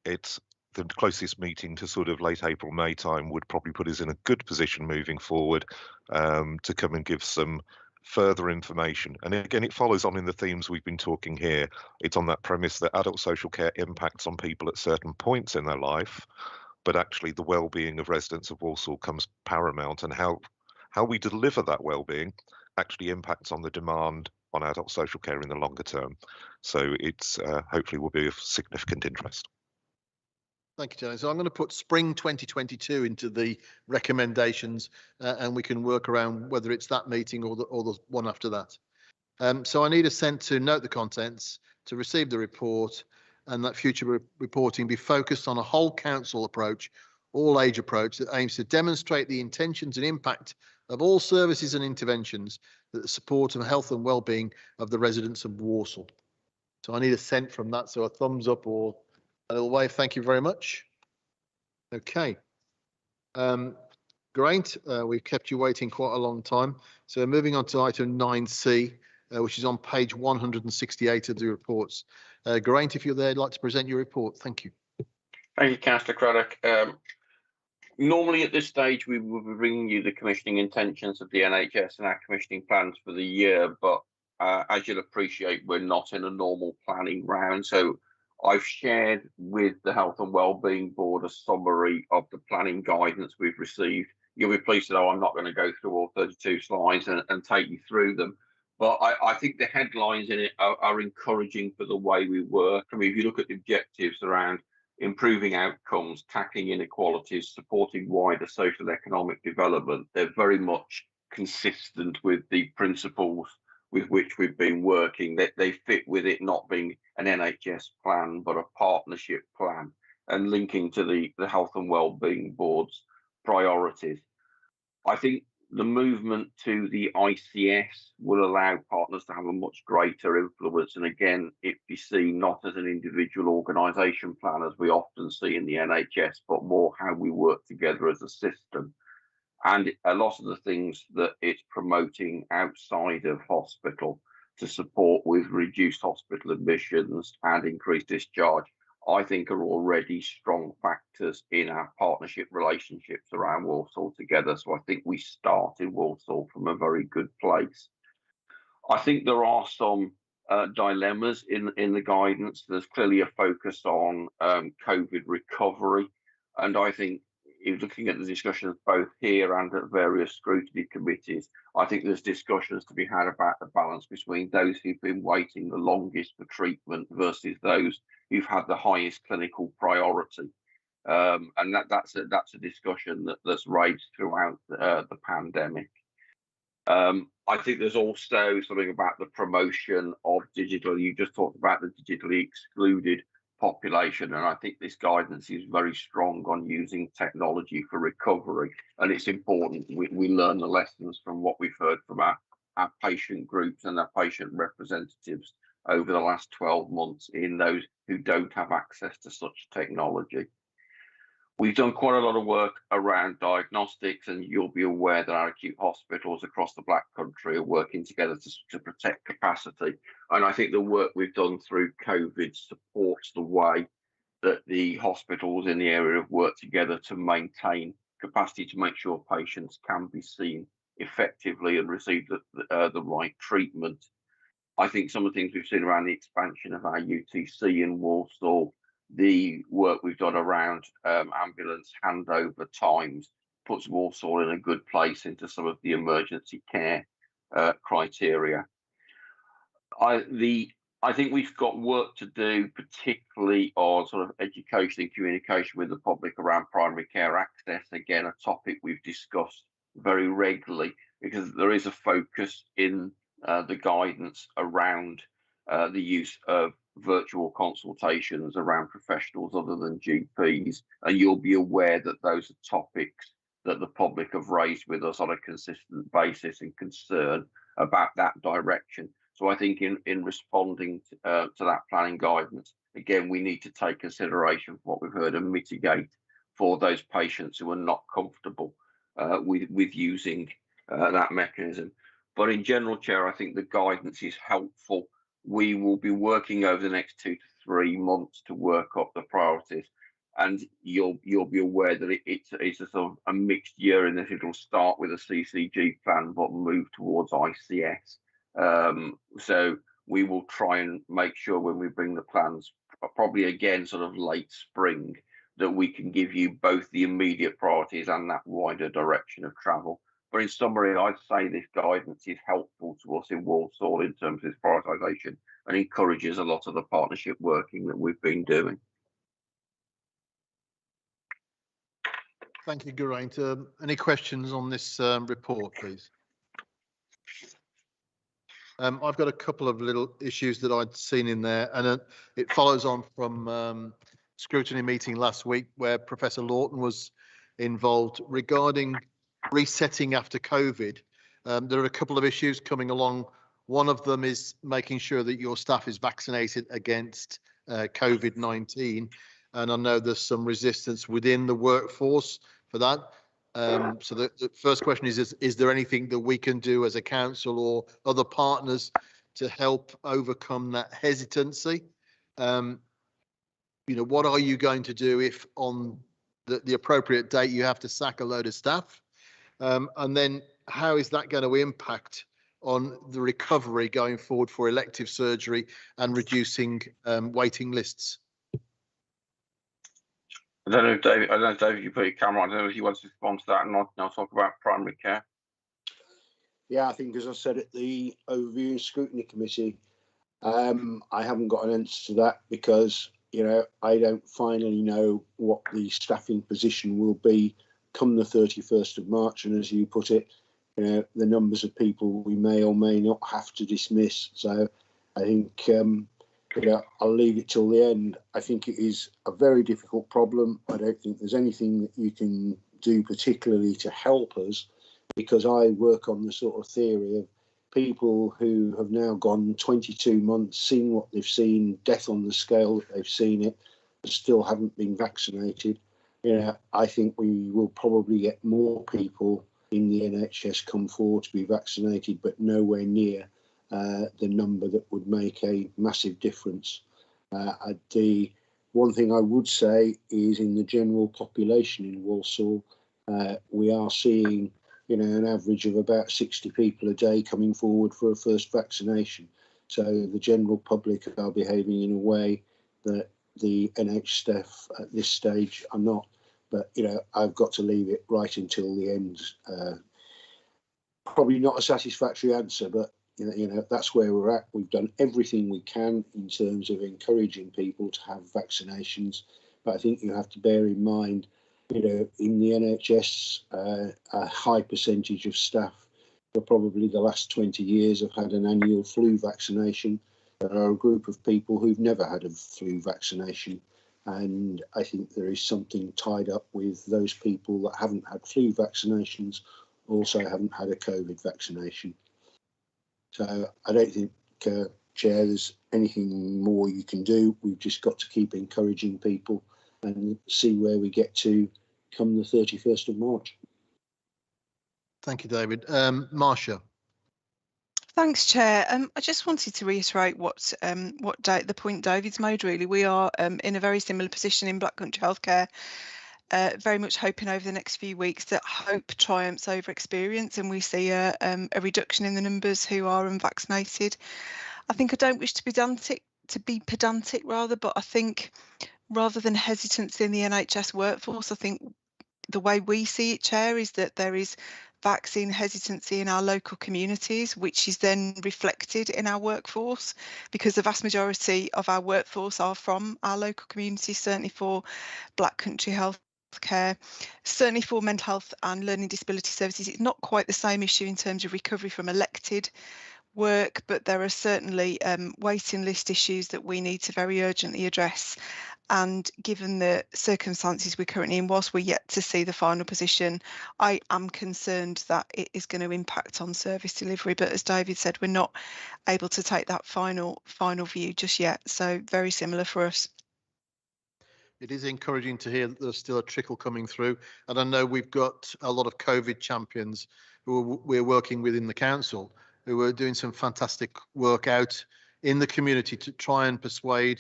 it's the closest meeting to sort of late April, May time would probably put us in a good position moving forward to come and give some further information. And again, it follows on in the themes we've been talking here. It's on that premise that adult social care impacts on people at certain points in their life, but actually the well-being of residents of Walsall comes paramount, and how we deliver that well-being actually impacts on the demand on adult social care in the longer term. So it's hopefully will be of significant interest. Thank you, Tony. So I'm going to put spring 2022 into the recommendations, and we can work around whether it's that meeting or the one after that. So I need assent to note the contents, to receive the report, and that future reporting be focused on a whole council approach, all age approach that aims to demonstrate the intentions and impact of all services and interventions that support and health and well-being of the residents of Walsall. So I need assent from that. So a thumbs up or a little wave. Thank you very much. Okay. Great. We've kept you waiting quite a long time. So moving on to item 9C, which is on page 168 of the reports. Geraint, if you're there, I'd like to present your report. Thank you. Thank you, Councillor Craddock. Normally at this stage, we will be bringing you the commissioning intentions of the NHS and our commissioning plans for the year, but as you'll appreciate, we're not in a normal planning round. So I've shared with the Health and Wellbeing Board a summary of the planning guidance we've received. You'll be pleased to know I'm not going to go through all 32 slides and take you through them, but I think the headlines in it are encouraging for the way we work. I mean, if you look at the objectives around improving outcomes, tackling inequalities, supporting wider social economic development, they're very much consistent with the principles with which we've been working. They fit with it not being an NHS plan, but a partnership plan, and linking to the Health and Wellbeing Board's priorities. I think the movement to the ICS will allow partners to have a much greater influence, and again, it be seen not as an individual organisation plan as we often see in the NHS, but more how we work together as a system. And a lot of the things that it's promoting outside of hospital to support with reduced hospital admissions and increased discharge, I think are already strong factors in our partnership relationships around Walsall together. So I think we start in Walsall from a very good place. I think there are some dilemmas in the guidance. There's clearly a focus on COVID recovery, and I think looking at the discussions both here and at various scrutiny committees, I think there's discussions to be had about the balance between those who've been waiting the longest for treatment versus those who've had the highest clinical priority. And that's a discussion that's raged throughout the pandemic. I think there's also something about the promotion of digital. You just talked about the digitally excluded population, and I think this guidance is very strong on using technology for recovery, and it's important we learn the lessons from what we've heard from our patient groups and our patient representatives over the last 12 months in those who don't have access to such technology. We've done quite a lot of work around diagnostics, and you'll be aware that our acute hospitals across the Black Country are working together to protect capacity. And I think the work we've done through COVID supports the way that the hospitals in the area have worked together to maintain capacity to make sure patients can be seen effectively and receive the right treatment. I think some of the things we've seen around the expansion of our UTC in Walsall, the work we've done around ambulance handover times, puts Walsall in a good place into some of the emergency care criteria. I think we've got work to do, particularly on sort of education and communication with the public around primary care access. Again, a topic we've discussed very regularly, because there is a focus in the guidance around the use of virtual consultations around professionals other than GPs. And you'll be aware that those are topics that the public have raised with us on a consistent basis and concern about that direction. So I think in responding to that planning guidance, again, we need to take consideration for what we've heard and mitigate for those patients who are not comfortable with using that mechanism. But in general, Chair, I think the guidance is helpful. We will be working over the next 2 to 3 months to work up the priorities. And you'll be aware that it's a sort of a mixed year in that it'll start with a CCG plan, but move towards ICS. So we will try and make sure when we bring the plans, probably again sort of late spring, that we can give you both the immediate priorities and that wider direction of travel. But in summary, I'd say this guidance is helpful to us in Walsall in terms of its prioritisation and encourages a lot of the partnership working that we've been doing. Thank you, Geraint. Any questions on this report, please? I've got a couple of little issues that I'd seen in there, and it follows on from scrutiny meeting last week where Professor Lawton was involved regarding resetting after COVID. There are a couple of issues coming along. One of them is making sure that your staff is vaccinated against COVID-19. And I know there's some resistance within the workforce for that. So the first question is there anything that we can do as a council or other partners to help overcome that hesitancy? What are you going to do if on the appropriate date you have to sack a load of staff? And then how is that going to impact on the recovery going forward for elective surgery and reducing waiting lists? I don't know, David, you put your camera on. I don't know if you want to respond to that, and I'll talk about primary care. Yeah, I think, as I said at the overview and scrutiny committee, I haven't got an answer to that because, I don't finally know what the staffing position will be come the 31st of March. And as you put it, the numbers of people we may or may not have to dismiss. So I think, I'll leave it till the end. I think it is a very difficult problem. I don't think there's anything that you can do particularly to help us, because I work on the sort of theory of people who have now gone 22 months, seen what they've seen, death on the scale that they've seen it, but still haven't been vaccinated. I think we will probably get more people in the NHS come forward to be vaccinated, but nowhere near the number that would make a massive difference. The one thing I would say is in the general population in Walsall, we are seeing an average of about 60 people a day coming forward for a first vaccination. So the general public are behaving in a way that the NH staff at this stage are not. But, I've got to leave it right until the end. Probably not a satisfactory answer, but, that's where we're at. We've done everything we can in terms of encouraging people to have vaccinations. But I think you have to bear in mind, in the NHS, a high percentage of staff for probably the last 20 years have had an annual flu vaccination. There are a group of people who've never had a flu vaccination. And I think there is something tied up with those people that haven't had flu vaccinations, also haven't had a COVID vaccination. So I don't think, Chair, there's anything more you can do. We've just got to keep encouraging people and see where we get to come the 31st of March. Thank you, David. Marcia. Thanks, Chair. I just wanted to reiterate the point David's made. Really, we are in a very similar position in Black Country Healthcare. very much hoping over the next few weeks that hope triumphs over experience and we see a reduction in the numbers who are unvaccinated. I think I don't wish to be pedantic rather, but I think rather than hesitancy in the NHS workforce, I think the way we see it, Chair, is that there is vaccine hesitancy in our local communities, which is then reflected in our workforce, because the vast majority of our workforce are from our local communities, certainly for Black Country Health care, certainly for mental health and learning disability services. It's not quite the same issue in terms of recovery from elected work, but there are certainly waiting list issues that we need to very urgently address. And given the circumstances we're currently in, whilst we're yet to see the final position, I am concerned that it is going to impact on service delivery. But as David said, we're not able to take that final view just yet. So very similar for us. It is encouraging to hear that there's still a trickle coming through. And I know we've got a lot of COVID champions who we're working with in the council, who are doing some fantastic work out in the community to try and persuade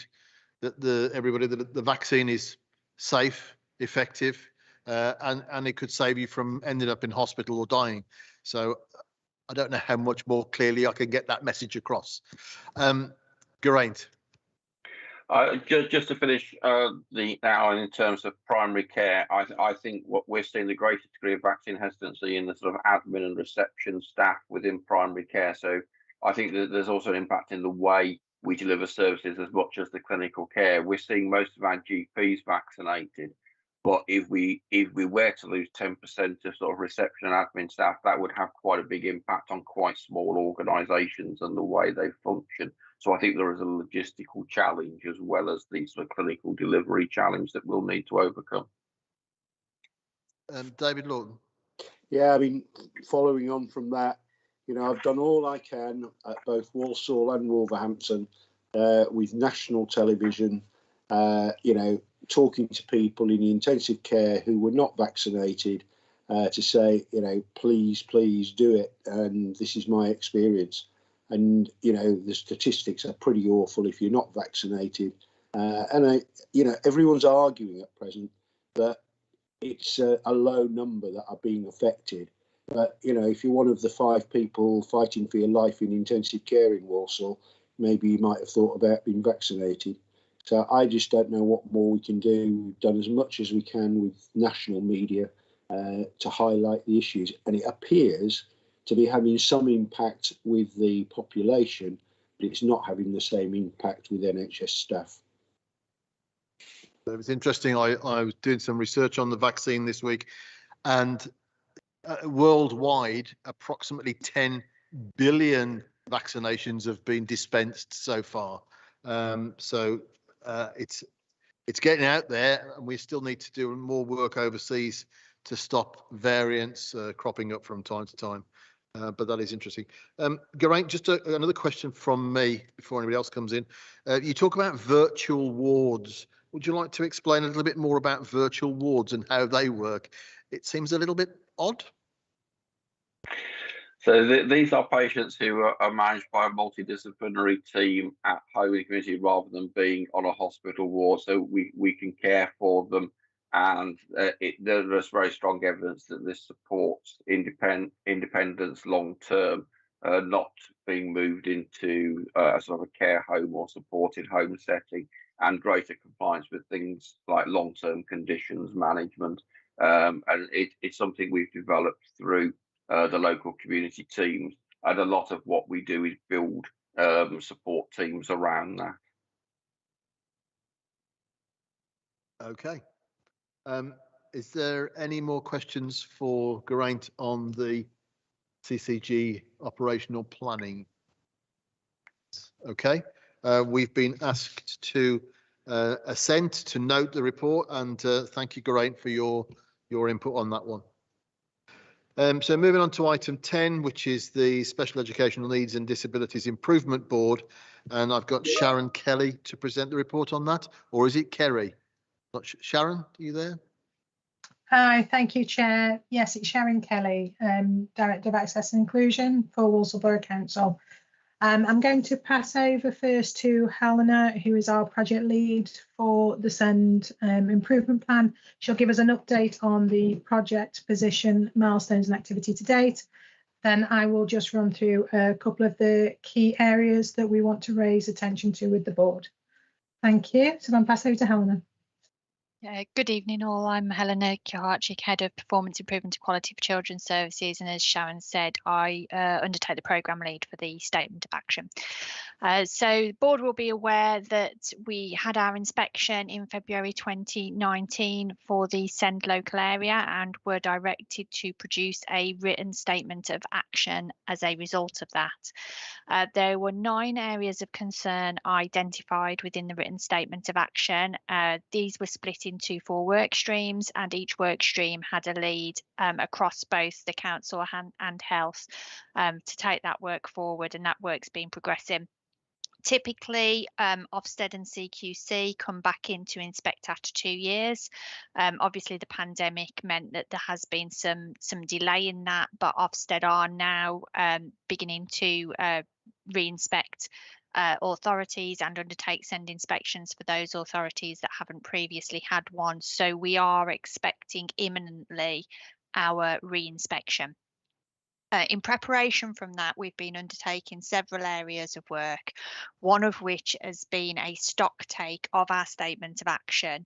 that everybody that the vaccine is safe, effective, and it could save you from ending up in hospital or dying. So I don't know how much more clearly I can get that message across. Geraint. Just to finish now in terms of primary care, I think what we're seeing the greatest degree of vaccine hesitancy in the sort of admin and reception staff within primary care. So I think that there's also an impact in the way we deliver services as much as the clinical care. We're seeing most of our GPs vaccinated, but if we were to lose 10% of sort of reception and admin staff, that would have quite a big impact on quite small organisations and the way they function. So I think there is a logistical challenge as well as the sort of clinical delivery challenge that we'll need to overcome. David Lawton. Yeah, I mean, following on from that, you know, I've done all I can at both Walsall and Wolverhampton with national television, you know, talking to people in the intensive care who were not vaccinated to say, you know, please do it. And this is my experience. And, you know, the statistics are pretty awful if you're not vaccinated. You know, everyone's arguing at present that it's a low number that are being affected. But, you know, if you're one of the 5 people fighting for your life in intensive care in Walsall, maybe you might have thought about being vaccinated. So I just don't know what more we can do. We've done as much as we can with national media to highlight the issues. And it appears to be having some impact with the population, but it's not having the same impact with NHS staff. It was interesting. I was doing some research on the vaccine this week, and worldwide, approximately 10 billion vaccinations have been dispensed so far. So it's getting out there, and we still need to do more work overseas to stop variants cropping up from time to time. But that is interesting. Geraint, just another question from me before anybody else comes in. You talk about virtual wards. Would you like to explain a little bit more about virtual wards and how they work? It seems a little bit odd. So these are patients who are managed by a multidisciplinary team at home in the community rather than being on a hospital ward. So we can care for them, and there's very strong evidence that this supports independence long term, not being moved into a sort of a care home or supported home setting, and greater compliance with things like long-term conditions management. And it's something we've developed through the local community teams, and a lot of what we do is build support teams around that. Okay. Is there any more questions for Geraint on the CCG operational planning? Okay. We've been asked to assent to note the report, and thank you, Geraint, for your input on that one. So moving on to item 10, which is the Special Educational Needs and Disabilities Improvement Board. And I've got Sharon Kelly to present the report on that, or is it Kerry? Not Sharon, are you there? Hi, thank you, Chair. Yes, it's Sharon Kelly, Director of Access and Inclusion for Walsall Borough Council. I'm going to pass over first to Helena, who is our project lead for the SEND improvement plan. She'll give us an update on the project position, milestones and activity to date. Then I will just run through a couple of the key areas that we want to raise attention to with the board. Thank you. So I'll pass over to Helena. Good evening all, I'm Helena Kiharchik, Head of Performance Improvement and Quality for Children's Services, and as Sharon said, I undertake the programme lead for the Statement of Action. So the board will be aware that we had our inspection in February 2019 for the SEND local area and were directed to produce a written statement of action as a result of that. There were 9 areas of concern identified within the written statement of action. These were split into 4 work streams, and each work stream had a lead across both the council and health to take that work forward, and that work's been progressing. Typically, Ofsted and CQC come back in to inspect after 2 years. Obviously, the pandemic meant that there has been some delay in that, but Ofsted are now beginning to re-inspect authorities and undertake SEND inspections for those authorities that haven't previously had one. So we are expecting imminently our re-inspection. In preparation from that, we've been undertaking several areas of work, one of which has been a stock take of our statement of action,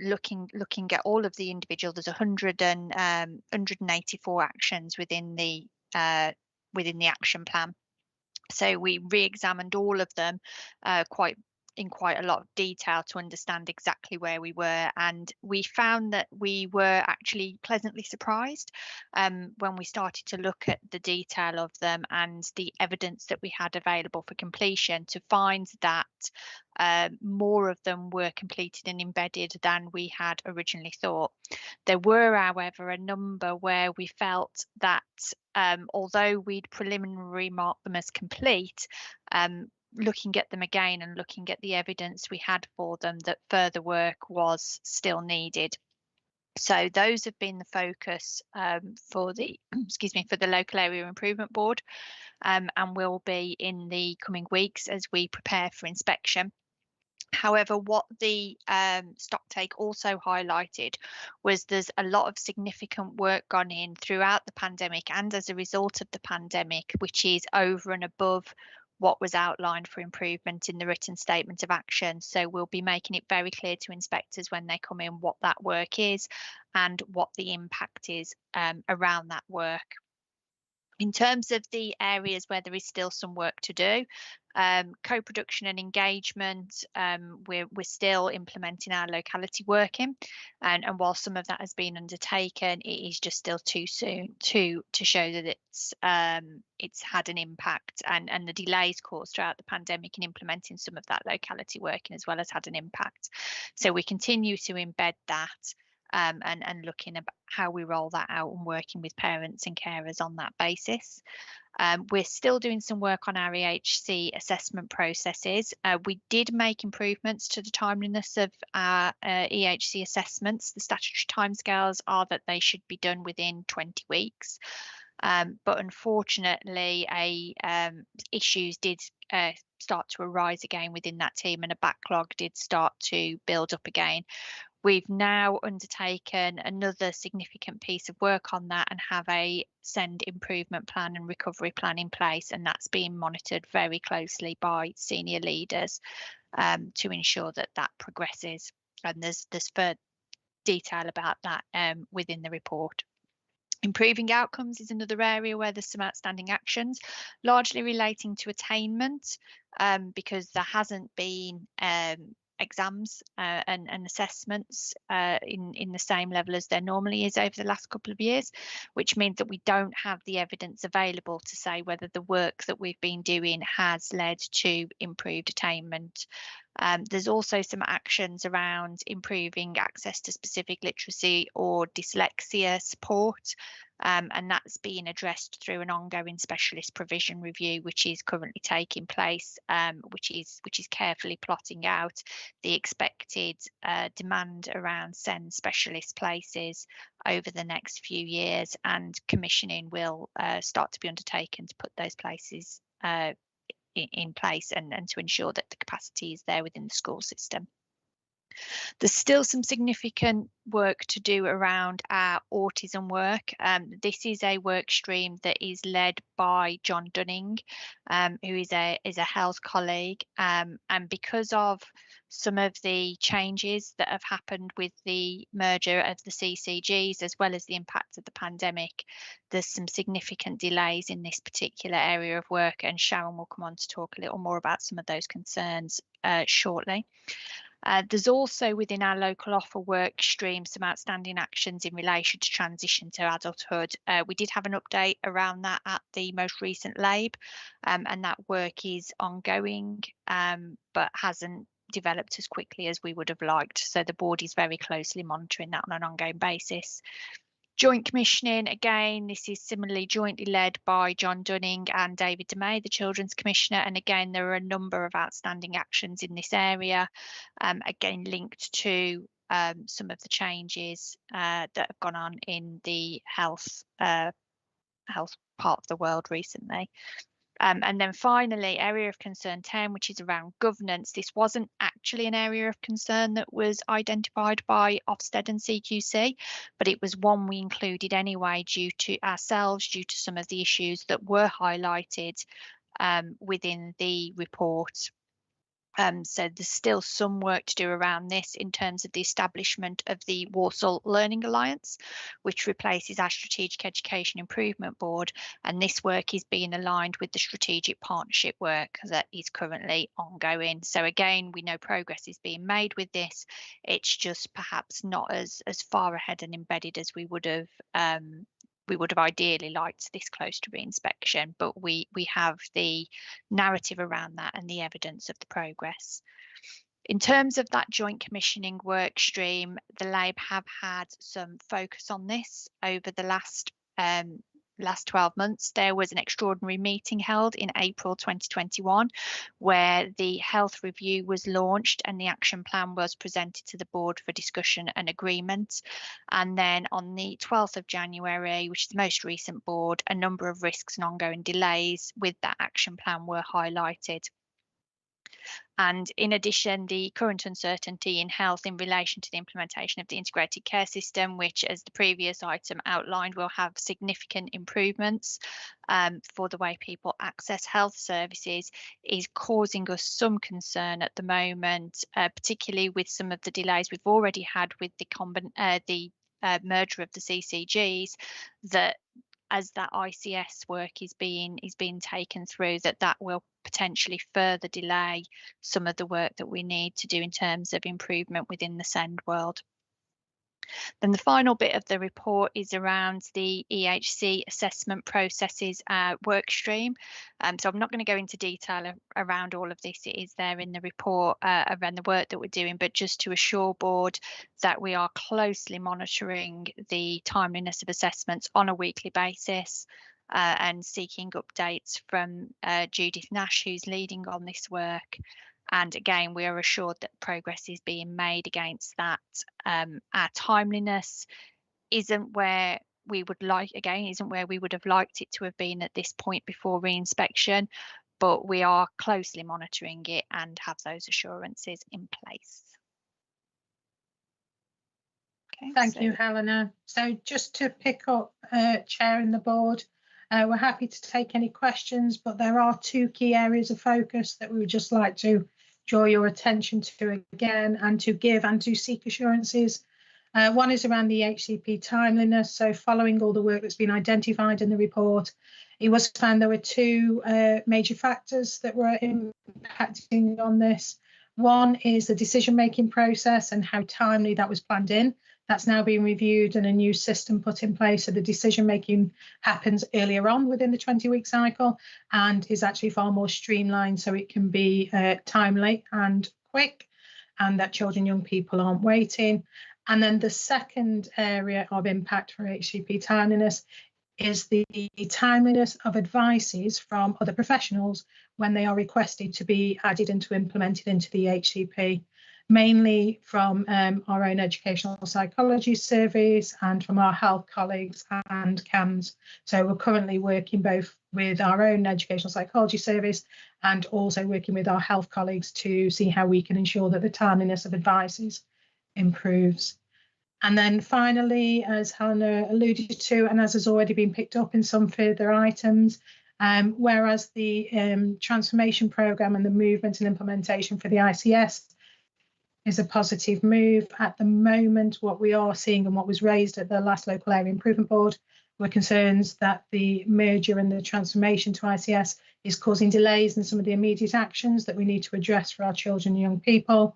looking at all of the individual. There's 184 actions within the action plan. So we re-examined all of them in quite a lot of detail to understand exactly where we were, and we found that we were actually pleasantly surprised when we started to look at the detail of them and the evidence that we had available for completion, to find that more of them were completed and embedded than we had originally thought. There were, however, a number where we felt that although we'd preliminary marked them as complete, looking at them again and looking at the evidence we had for them, that further work was still needed. So those have been the focus for the for the local area improvement board, and will be in the coming weeks as we prepare for inspection. However, what the stock take also highlighted was there's a lot of significant work gone in throughout the pandemic and as a result of the pandemic, which is over and above what was outlined for improvement in the written statement of action. So we'll be making it very clear to inspectors when they come in what that work is and what the impact is around that work. In terms of the areas where there is still some work to do, co-production and engagement, we're still implementing our locality working, and while some of that has been undertaken, it is just still too soon to show that it's had an impact, and the delays caused throughout the pandemic in implementing some of that locality working as well as had an impact. So we continue to embed that. And looking at how we roll that out and working with parents and carers on that basis. We're still doing some work on our EHC assessment processes. We did make improvements to the timeliness of our EHC assessments. The statutory timescales are that they should be done within 20 weeks. But unfortunately, issues did start to arise again within that team, and a backlog did start to build up again. We've now undertaken another significant piece of work on that and have a SEND improvement plan and recovery plan in place, and that's being monitored very closely by senior leaders to ensure that that progresses. And there's further detail about that within the report. Improving outcomes is another area where there's some outstanding actions, largely relating to attainment, because there hasn't been exams and assessments in the same level as there normally is over the last couple of years, which means that we don't have the evidence available to say whether the work that we've been doing has led to improved attainment. There's also some actions around improving access to specific literacy or dyslexia support, and that's being addressed through an ongoing specialist provision review, which is currently taking place, which is carefully plotting out the expected demand around SEND specialist places over the next few years, and commissioning will start to be undertaken to put those places in place and to ensure that the capacity is there within the school system. There's still some significant work to do around our autism work. This is a work stream that is led by John Dunning, who is a health colleague, and because of some of the changes that have happened with the merger of the CCGs, as well as the impact of the pandemic, there's some significant delays in this particular area of work, and Sharon will come on to talk a little more about some of those concerns shortly. There's also within our local offer work stream some outstanding actions in relation to transition to adulthood. We did have an update around that at the most recent LABE, and that work is ongoing, but hasn't developed as quickly as we would have liked. So the board is very closely monitoring that on an ongoing basis. Joint commissioning, again, this is similarly jointly led by John Dunning and David DeMay, the Children's Commissioner. And again, there are a number of outstanding actions in this area, again, linked to some of the changes that have gone on in the health part of the world recently. And then finally, area of concern 10, which is around governance. This wasn't actually an area of concern that was identified by Ofsted and CQC, but it was one we included anyway due to some of the issues that were highlighted within the report. So there's still some work to do around this in terms of the establishment of the Walsall Learning Alliance, which replaces our Strategic Education Improvement Board. And this work is being aligned with the strategic partnership work that is currently ongoing. So again, we know progress is being made with this. It's just perhaps not as far ahead and embedded as we would have ideally liked this close to reinspection, but we have the narrative around that and the evidence of the progress. In terms of that joint commissioning work stream, the LABE have had some focus on this over the last 12 months. There was an extraordinary meeting held in April 2021 where the health review was launched and the action plan was presented to the board for discussion and agreement. And then on the 12th of January, which is the most recent board, a number of risks and ongoing delays with that action plan were highlighted. And in addition, the current uncertainty in health in relation to the implementation of the integrated care system, which, as the previous item outlined, will have significant improvements for the way people access health services, is causing us some concern at the moment, particularly with some of the delays we've already had with the merger of the CCGs, that as that ICS work is being taken through, that will potentially further delay some of the work that we need to do in terms of improvement within the SEND world. Then the final bit of the report is around the EHC assessment processes work stream. So I'm not going to go into detail around all of this. It is there in the report around the work that we're doing, but just to assure board that we are closely monitoring the timeliness of assessments on a weekly basis and seeking updates from Judith Nash, who's leading on this work. And again, we are assured that progress is being made against that. Our timeliness isn't where we would have liked it to have been at this point before reinspection, but we are closely monitoring it and have those assurances in place. Okay, Thank you, Helena. So just to pick up, Chair and the board, we're happy to take any questions, but there are two key areas of focus that we would just like to draw your attention to again, and to give and to seek assurances. One is around the HCP timeliness. So following all the work that's been identified in the report, it was found there were two major factors that were impacting on this. One is the decision-making process and how timely that was planned in. That's now being reviewed and a new system put in place, so the decision-making happens earlier on within the 20-week cycle and is actually far more streamlined, so it can be timely and quick, and that children and young people aren't waiting. And then the second area of impact for HCP timeliness is the timeliness of advices from other professionals when they are requested to be added and to implemented into the HCP. mainly from our own educational psychology service and from our health colleagues and CAMS. So we're currently working both with our own educational psychology service and also working with our health colleagues to see how we can ensure that the timeliness of advices improves. And then finally, as Helena alluded to, and as has already been picked up in some further items, whereas the transformation programme and the movement and implementation for the ICS is a positive move. At the moment, what we are seeing and what was raised at the last local area improvement board were concerns that the merger and the transformation to ICS is causing delays in some of the immediate actions that we need to address for our children and young people.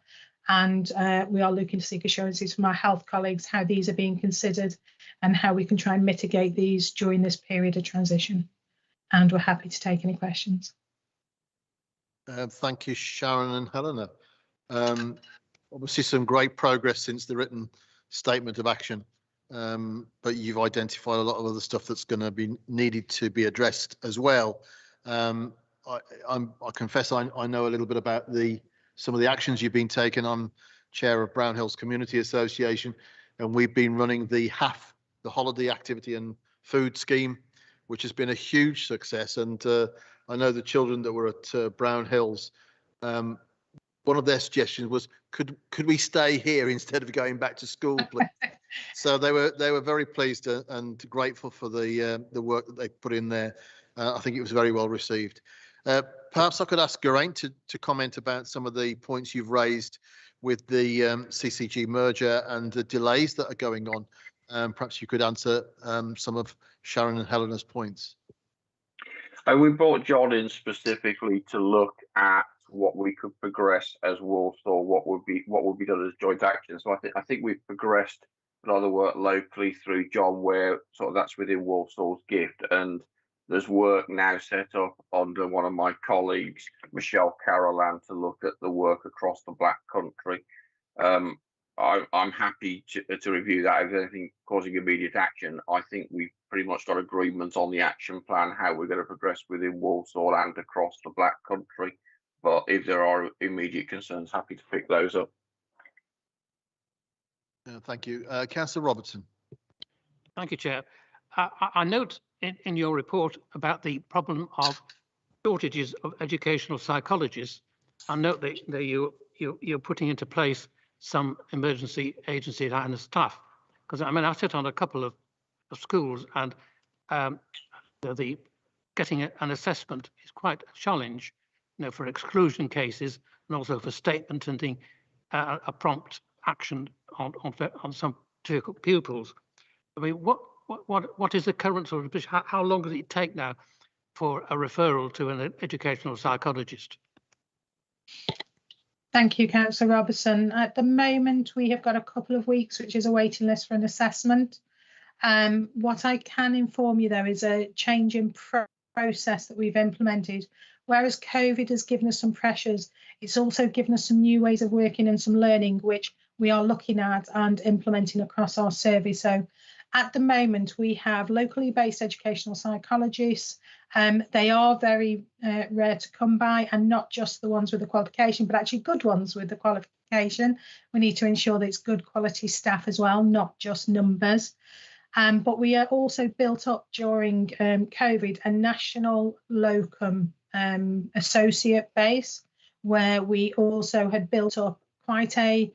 And we are looking to seek assurances from our health colleagues how these are being considered and how we can try and mitigate these during this period of transition. And we're happy to take any questions. Thank you, Sharon and Helena. Obviously some great progress since the written statement of action, but you've identified a lot of other stuff that's going to be needed to be addressed as well. I confess I know a little bit about some of the actions you've been taking. I'm chair of Brown Hills Community Association, and we've been running the holiday activity and food scheme, which has been a huge success. And I know the children that were at Brown Hills, one of their suggestions was, could we stay here instead of going back to school, please? So they were very pleased and grateful for the work that they put in there. I think it was very well received. Perhaps I could ask Geraint to comment about some of the points you've raised with the CCG merger and the delays that are going on. Perhaps you could answer some of Sharon and Helena's points. We brought John in specifically to look at what we could progress as Walsall, what would be done as joint action. So I think we've progressed a lot of the work locally through John, where sort of that's within Walsall's gift, and there's work now set up under one of my colleagues, Michelle Carolan, to look at the work across the Black Country. I'm happy to review that. If there's anything causing immediate action, I think we've pretty much got agreement on the action plan, how we're going to progress within Walsall and across the Black Country. But if there are immediate concerns, happy to pick those up. Thank you. Councillor Robertson. Thank you, Chair. I note in your report about the problem of shortages of educational psychologists. I note that you're putting into place some emergency agency and staff, because I mean I sit on a couple of schools, and the getting an assessment is quite a challenge, you know, for exclusion cases and also for statement and a prompt action on some pupils. I mean, what is the current sort of position? How long does it take now for a referral to an educational psychologist? Thank you, Councillor Robertson. At the moment, we have got a couple of weeks, which is a waiting list for an assessment. What I can inform you, though, is a change in process that we've implemented. Whereas COVID has given us some pressures, it's also given us some new ways of working and some learning, which we are looking at and implementing across our service. So at the moment, we have locally based educational psychologists. They are very rare to come by, and not just the ones with the qualification, but actually good ones with the qualification. We need to ensure that it's good quality staff as well, not just numbers. But we are also built up during COVID a national locum associate base, where we also had built up quite a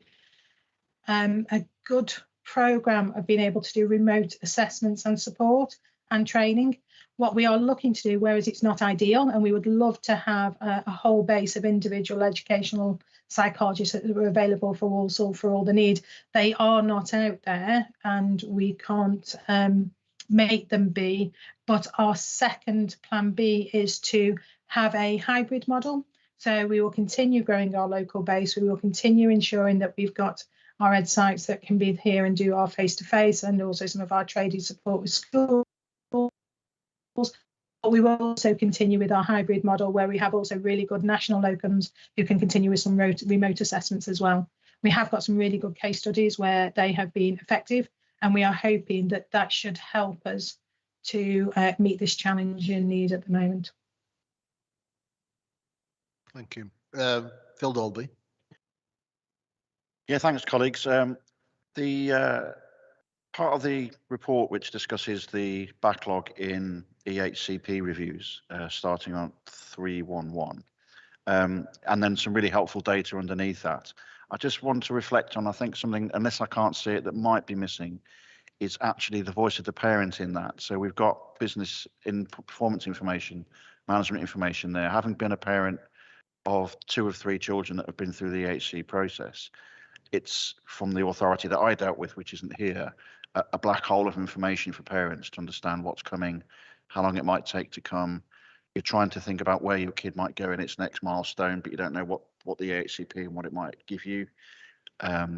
good programme of being able to do remote assessments and support and training. What we are looking to do, whereas it's not ideal, and we would love to have a whole base of individual educational psychologists that are available for Walsall for all the need, they are not out there, and we can't make them be. But our second plan B is to have a hybrid model. So we will continue growing our local base. We will continue ensuring that we've got our ed sites that can be here and do our face-to-face, and also some of our trading support with schools. But we will also continue with our hybrid model, where we have also really good national locums who can continue with some remote assessments as well. We have got some really good case studies where they have been effective, and we are hoping that that should help us to meet this challenge and need at the moment. Thank you. Phil Dolby. Yeah, thanks, colleagues. The part of the report which discusses the backlog in EHCP reviews starting on 311, and then some really helpful data underneath that. I just want to reflect on, I think something, unless I can't see it, that might be missing is actually the voice of the parent in that. So we've got business in performance information, management information there. Having been a parent of 2 of 3 children that have been through the EHC process, it's from the authority that I dealt with, which isn't here, a black hole of information for parents to understand what's coming, how long it might take to come. You're trying to think about where your kid might go in its next milestone, but you don't know what the EHCP and what it might give you. A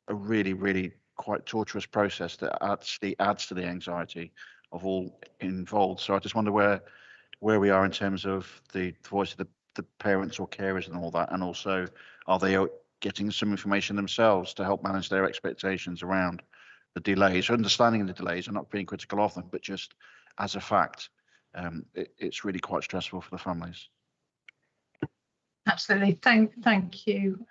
really, really quite torturous process that actually adds to the anxiety of all involved. So I just wonder where we are in terms of the voice of the parents or carers and all that, and also are they getting some information themselves to help manage their expectations around the delays, understanding the delays and not being critical of them, but just as a fact, it's really quite stressful for the families. Absolutely. Thank you,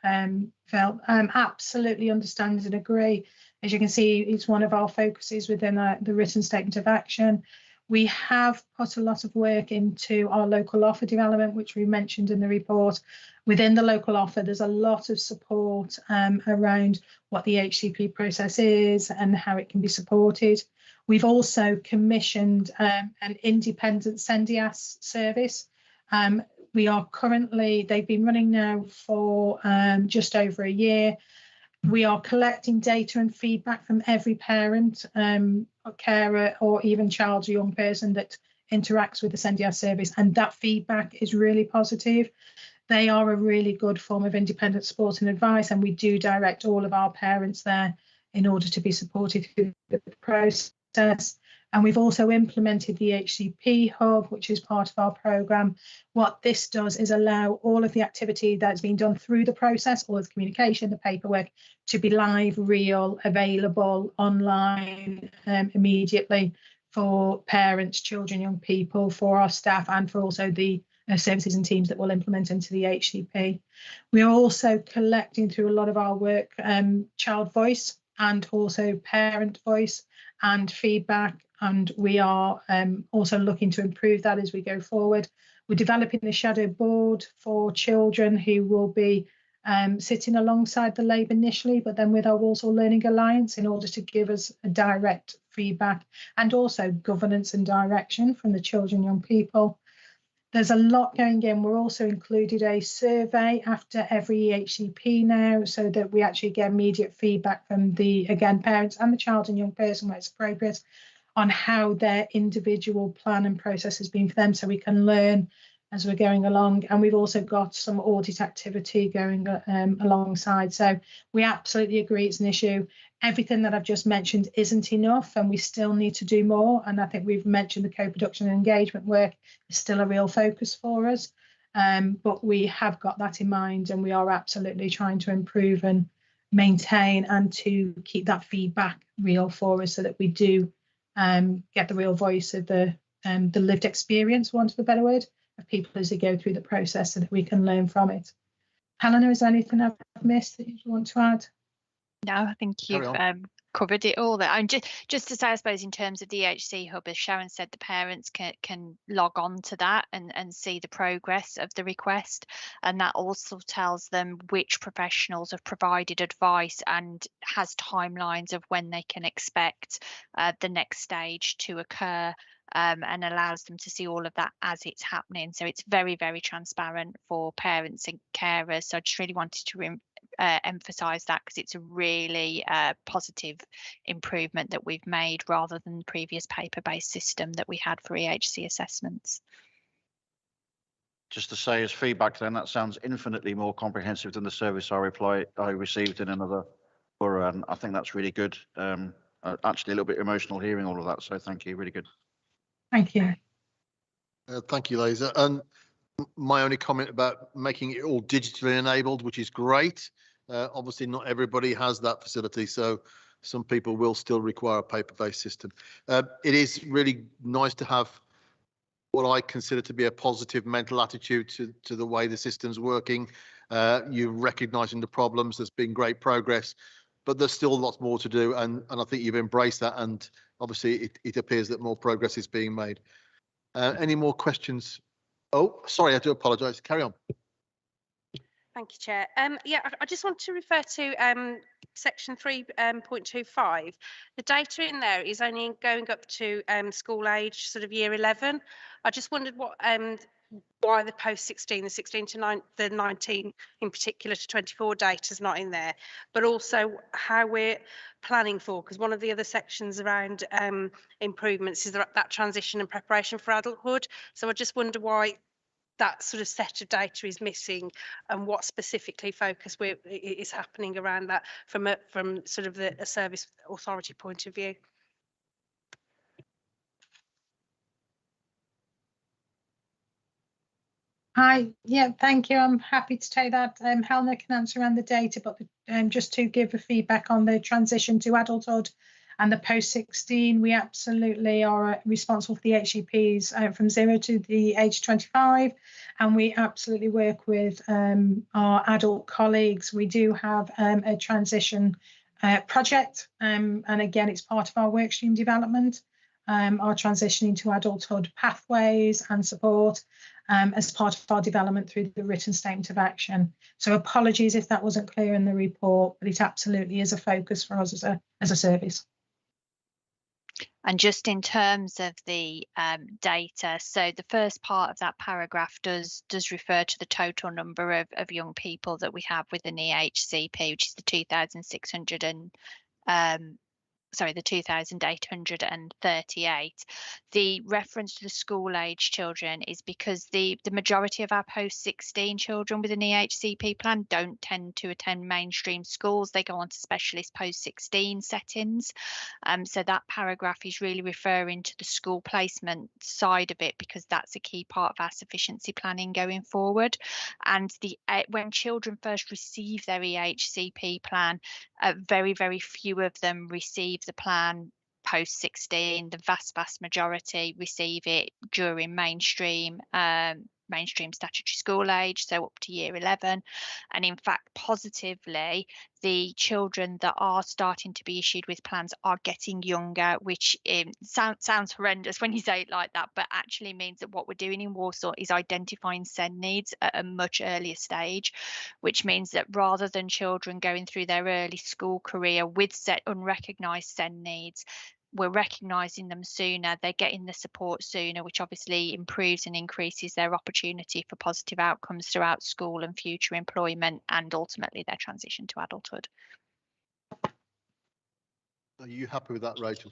Phil. Absolutely understand and agree. As you can see, it's one of our focuses within the written statement of action. We have put a lot of work into our local offer development, which we mentioned in the report. Within the local offer, there's a lot of support around what the HCP process is and how it can be supported. We've also commissioned an independent SENDIAS service. We are currently, they've been running now for just over a year. We are collecting data and feedback from every parent, carer, or even child or young person that interacts with the SENDIAS service, and that feedback is really positive. They are a really good form of independent support and advice, and we do direct all of our parents there in order to be supported through the process. And we've also implemented the HCP Hub, which is part of our programme. What this does is allow all of the activity that's been done through the process, all of the communication, the paperwork, to be live, real, available online immediately for parents, children, young people, for our staff, and for also the services and teams that will implement into the HCP. We are also collecting through a lot of our work child voice and also parent voice and feedback, and we are also looking to improve that as we go forward. We're developing the shadow board for children who will be sitting alongside the LABE initially, but then with our Walsall Learning Alliance in order to give us a direct feedback and also governance and direction from the children, young people. There's a lot going in. We're also included a survey after every EHCP now, so that we actually get immediate feedback from the, again, parents and the child and young person where it's appropriate on how their individual plan and process has been for them, so we can learn as we're going along. And we've also got some audit activity going alongside. So we absolutely agree it's an issue. Everything that I've just mentioned isn't enough, and we still need to do more. And I think we've mentioned the co-production and engagement work is still a real focus for us. But we have got that in mind, and we are absolutely trying to improve and maintain and to keep that feedback real for us, so that we do get the real voice of the lived experience, for want of a better word, of people as they go through the process, so that we can learn from it. Helena, is there anything I've missed that you want to add? No, I think you've covered it all there. And just to say, I suppose, in terms of the HC Hub, as Sharon said, the parents can log on to that and see the progress of the request. And that also tells them which professionals have provided advice and has timelines of when they can expect the next stage to occur. And allows them to see all of that as it's happening. So it's very, very transparent for parents and carers. So I just really wanted to emphasise that, because it's a really positive improvement that we've made, rather than the previous paper-based system that we had for EHC assessments. Just to say as feedback then, that sounds infinitely more comprehensive than the service I received in another borough, and I think that's really good. Actually a little bit emotional hearing all of that, so thank you, really good. Thank you. Thank you, Lisa. And my only comment about making it all digitally enabled, which is great. Obviously, not everybody has that facility, so some people will still require a paper-based system. It is really nice to have what I consider to be a positive mental attitude to the way the system's working. You're recognising the problems. There's been great progress, but there's still lots more to do, and I think you've embraced that, and obviously it appears that more progress is being made. Any more questions? Oh, sorry, I do apologise. Carry on. Thank you, Chair. Yeah, I just want to refer to section 3.25. The data in there is only going up to school age, sort of year 11. I just wondered what why the post 16, the 16 to the 19 in particular to 24 data is not in there, but also how we're planning for, because one of the other sections around improvements is that transition and preparation for adulthood. So I just wonder why that sort of set of data is missing, and what specifically focus is happening around that from sort of a service authority point of view. Hi, yeah, thank you. I'm happy to take that. Helena can answer around the data, but just to give a feedback on the transition to adulthood and the post-16, we absolutely are responsible for the HCPs from 0 to the age 25, and we absolutely work with our adult colleagues. We do have a transition project, and again, it's part of our workstream development, our transitioning to adulthood pathways and support, as part of our development through the written statement of action. So apologies if that wasn't clear in the report, but it absolutely is a focus for us as a service. And just in terms of the data, so the first part of that paragraph does refer to the total number of young people that we have within the EHCP, which is the 2,838. The reference to the school age children is because the majority of our post-16 children within the HCP plan don't tend to attend mainstream schools. They go on to specialist post-16 settings. So that paragraph is really referring to the school placement side of it, because that's a key part of our sufficiency planning going forward. And when children first receive their EHCP plan, very, very few of them receive the plan post 16. The vast majority receive it during mainstream statutory school age, so up to year 11. And in fact, positively, the children that are starting to be issued with plans are getting younger, which sounds horrendous when you say it like that, but actually means that what we're doing in Walsall is identifying SEND needs at a much earlier stage, which means that rather than children going through their early school career with unrecognised SEND needs, we're recognising them sooner, they're getting the support sooner, which obviously improves and increases their opportunity for positive outcomes throughout school and future employment, and ultimately their transition to adulthood. Are you happy with that, Rachel?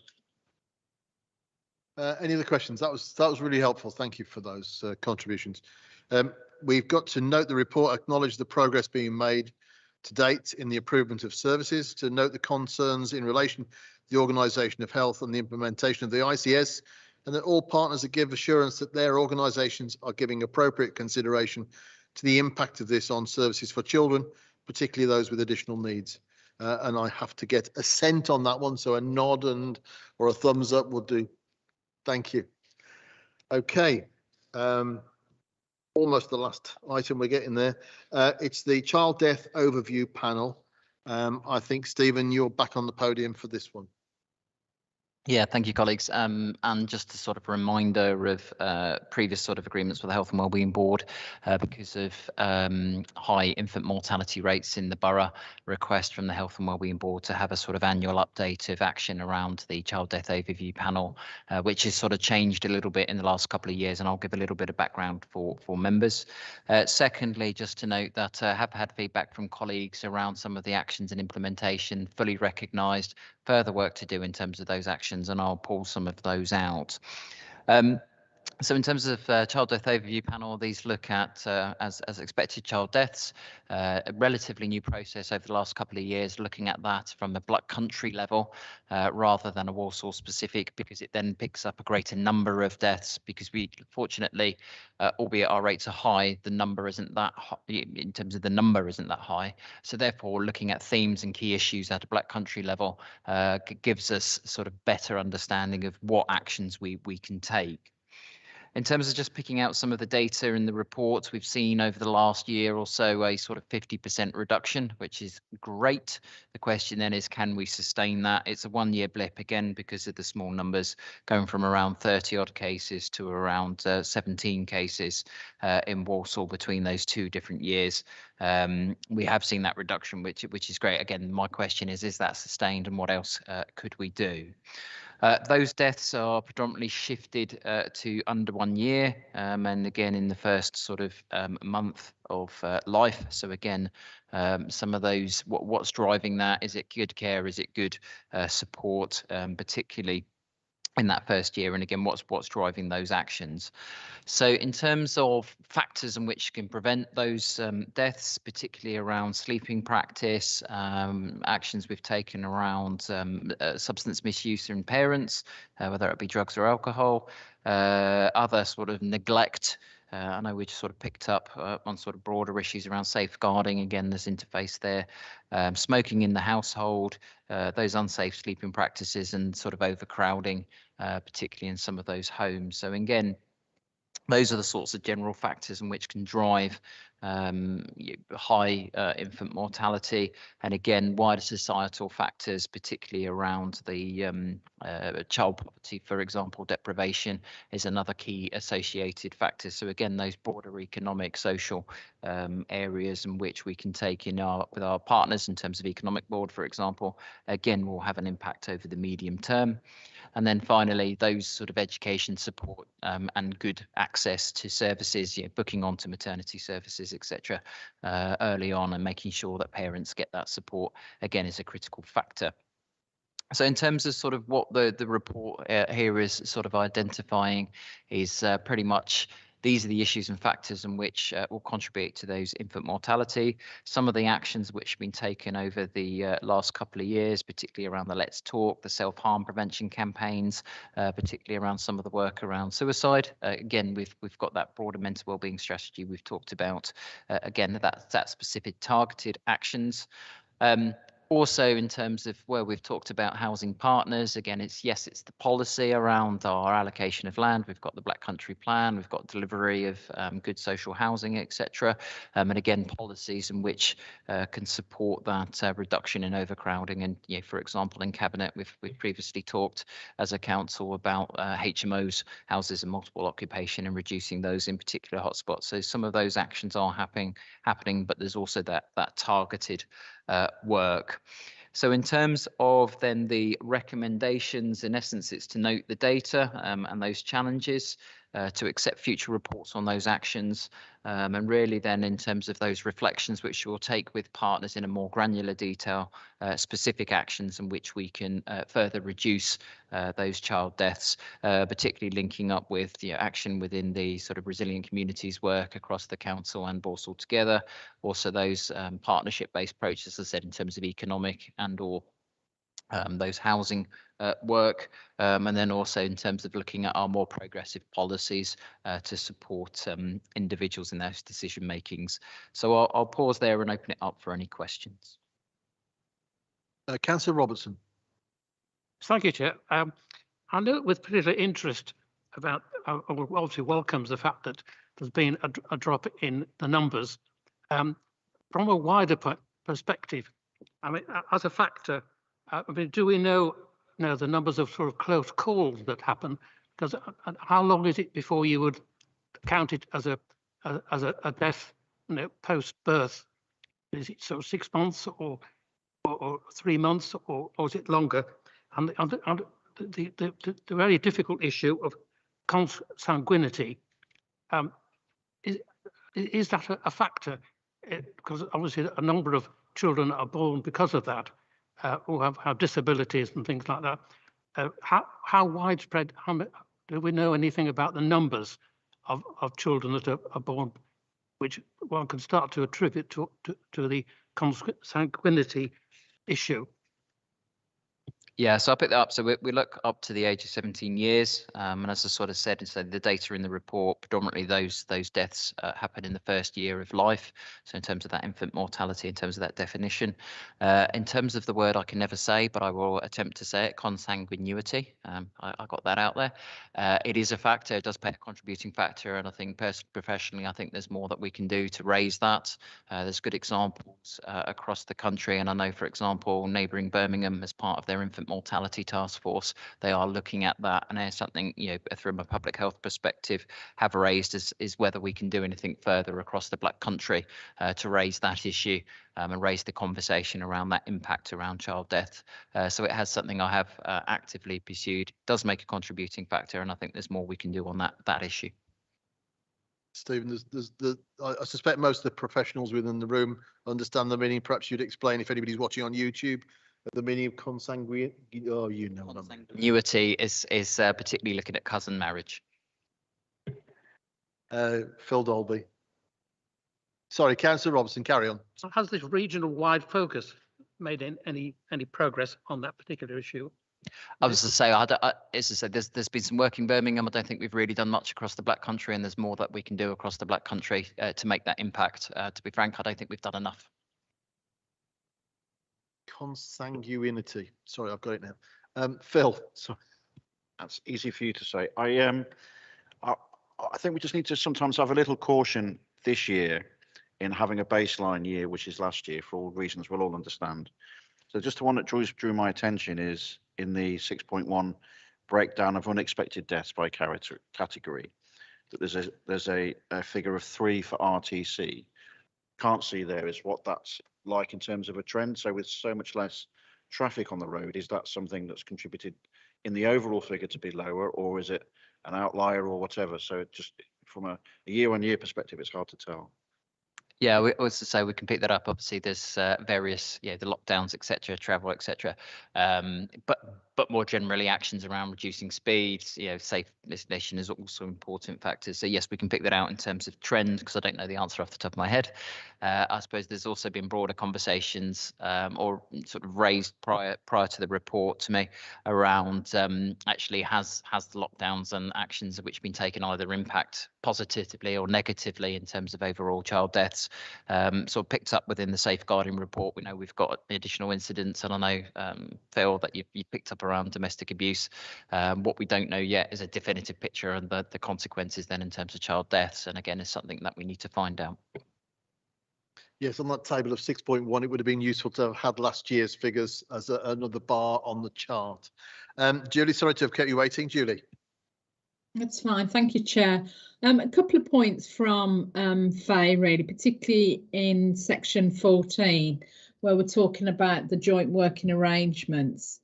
Any other questions? That was really helpful. Thank you for those contributions. We've got to note the report, acknowledge the progress being made to date in the improvement of services, to note the concerns in relation to the organisation of health and the implementation of the ICS, and that all partners give assurance that their organisations are giving appropriate consideration to the impact of this on services for children, particularly those with additional needs. And I have to get assent on that one, so a nod or a thumbs up will do. Thank you. Okay. Almost the last item we're getting there. It's the child death overview panel. I think, Stephen, you're back on the podium for this one. Yeah, thank you, colleagues. And just a sort of reminder of previous sort of agreements with the Health and Wellbeing Board, because of high infant mortality rates in the borough, request from the Health and Wellbeing Board to have a sort of annual update of action around the child death overview panel, which has sort of changed a little bit in the last couple of years, and I'll give a little bit of background for members. Secondly, just to note that I have had feedback from colleagues around some of the actions and implementation, fully recognised, further work to do in terms of those actions, and I'll pull some of those out. So in terms of child death overview panel, these look at, as expected, child deaths, a relatively new process over the last couple of years, looking at that from a Black Country level rather than a Walsall specific, because it then picks up a greater number of deaths, because we, fortunately, albeit our rates are high, the number isn't that high, in terms of the number isn't that high. So therefore, looking at themes and key issues at a Black Country level gives us sort of better understanding of what actions we can take. In terms of just picking out some of the data in the reports, we've seen over the last year or so a sort of 50% reduction, which is great. The question then is, can we sustain that? It's a 1-year blip again because of the small numbers, going from around 30 odd cases to around 17 cases in Walsall between those 2 different years. We have seen that reduction, which is great. Again, my question is that sustained, and what else could we do? Those deaths are predominantly shifted to under 1 year, and again in the first sort of month of life. So again, some of those, what's driving that? Is it good care? Is it good support, particularly in that first year? And again, what's driving those actions? So in terms of factors in which can prevent those deaths, particularly around sleeping practice, actions we've taken around substance misuse in parents, whether it be drugs or alcohol, other sort of neglect. I know we just sort of picked up on sort of broader issues around safeguarding. Again, there's interface there. Smoking in the household, those unsafe sleeping practices, and sort of overcrowding, particularly in some of those homes. So again, those are the sorts of general factors in which can drive high infant mortality, and again wider societal factors, particularly around the child poverty, for example. Deprivation is another key associated factor. So again, those broader economic, social areas in which we can take in with our partners in terms of economic board, for example, again will have an impact over the medium term. And then finally, those sort of education support and good access to services, booking onto maternity services, etc., early on, and making sure that parents get that support, again, is a critical factor. So in terms of sort of what the report here is sort of identifying is pretty much these are the issues and factors in which will contribute to those infant mortality. Some of the actions which have been taken over the last couple of years, particularly around the Let's Talk, the self-harm prevention campaigns, particularly around some of the work around suicide. Again, we've got that broader mental wellbeing strategy we've talked about. Again, that specific targeted actions. Also, in terms of where we've talked about housing partners, again, it's the policy around our allocation of land. We've got the Black Country Plan, we've got delivery of good social housing, etc. And again, policies in which can support that reduction in overcrowding. And for example, in Cabinet, we've previously talked as a council about HMOs, houses of multiple occupation, and reducing those in particular hotspots. So some of those actions are happening, but there's also that targeted work. So in terms of then the recommendations, in essence, it's to note the data and those challenges, to accept future reports on those actions, and really then in terms of those reflections which we'll take with partners in a more granular detail, specific actions in which we can further reduce those child deaths, particularly linking up with action within the sort of resilient communities work across the council and Walsall Together. Also those partnership-based approaches, as I said, in terms of economic and or those housing work, and then also in terms of looking at our more progressive policies to support individuals in those decision makings. So I'll pause there and open it up for any questions. Councillor Robertson. Thank you, Chair. I note with particular interest about, obviously welcomes the fact that there's been a drop in the numbers. From a wider perspective, I mean, as a factor, I mean, do we know the numbers of sort of close calls that happen? Because how long is it before you would count it as a death, post birth? Is it sort of 6 months or 3 months, or is it longer? And the very difficult issue of consanguinity, is that a factor? Because obviously a number of children are born because of that, who have disabilities and things like that. How widespread, do we know anything about the numbers of children that are born, which one can start to attribute to the consanguinity issue? Yeah, so I'll pick that up. So we look up to the age of 17 years. And as I sort of said, so the data in the report, predominantly those deaths happen in the first year of life. So in terms of that infant mortality, in terms of that definition, in terms of the word I can never say, but I will attempt to say it, consanguinity. I got that out there. It is a factor, it does play a contributing factor. And I think professionally, I think there's more that we can do to raise that. There's good examples across the country. And I know, for example, neighbouring Birmingham, as part of their infant mortality task force, they are looking at that, and there's something, you know, from a public health perspective, have raised is whether we can do anything further across the Black Country to raise that issue and raise the conversation around that impact around child death. So it has something I have actively pursued. It does make a contributing factor, and I think there's more we can do on that issue. Stephen, I suspect most of the professionals within the room understand the meaning. Perhaps you'd explain, if anybody's watching on YouTube, the meaning of consanguinity. Oh, you know what I mean. Consanguinity is particularly looking at cousin marriage. Phil Dolby. Sorry, Councillor Robertson, carry on. So has this regional wide focus made any progress on that particular issue? I was to say, as I said, there's been some work in Birmingham. I don't think we've really done much across the Black Country, and there's more that we can do across the Black Country to make that impact. To be frank, I don't think we've done enough. Consanguinity. Sorry, I've got it now. Phil, sorry. That's easy for you to say. I think we just need to sometimes have a little caution this year in having a baseline year, which is last year, for all reasons we'll all understand. So just the one that drew my attention is in the 6.1 breakdown of unexpected deaths by category, that there's a figure of 3 for RTC. Can't see there is what that's like in terms of a trend. So with so much less traffic on the road, is that something that's contributed in the overall figure to be lower, or is it an outlier or whatever? So just from a year-on-year perspective, it's hard to tell. Yeah, we was to say we can pick that up. Obviously, there's various, the lockdowns, etc., travel, etc. But more generally, actions around reducing speeds, safe destination is also important factors. So yes, we can pick that out in terms of trend, because I don't know the answer off the top of my head. I suppose there's also been broader conversations or sort of raised prior to the report to me around actually has the lockdowns and actions which have been taken either impact positively or negatively in terms of overall child deaths. Sort of picked up within the safeguarding report. We know we've got additional incidents, and I know, Phil, that you picked up around domestic abuse. What we don't know yet is a definitive picture and the consequences then in terms of child deaths, and again, is something that we need to find out. Yes, on that table of 6.1, it would have been useful to have had last year's figures as another bar on the chart. Julie, sorry to have kept you waiting. Julie. That's fine. Thank you, Chair. A couple of points from Faye, really, particularly in section 14, where we're talking about the joint working arrangements.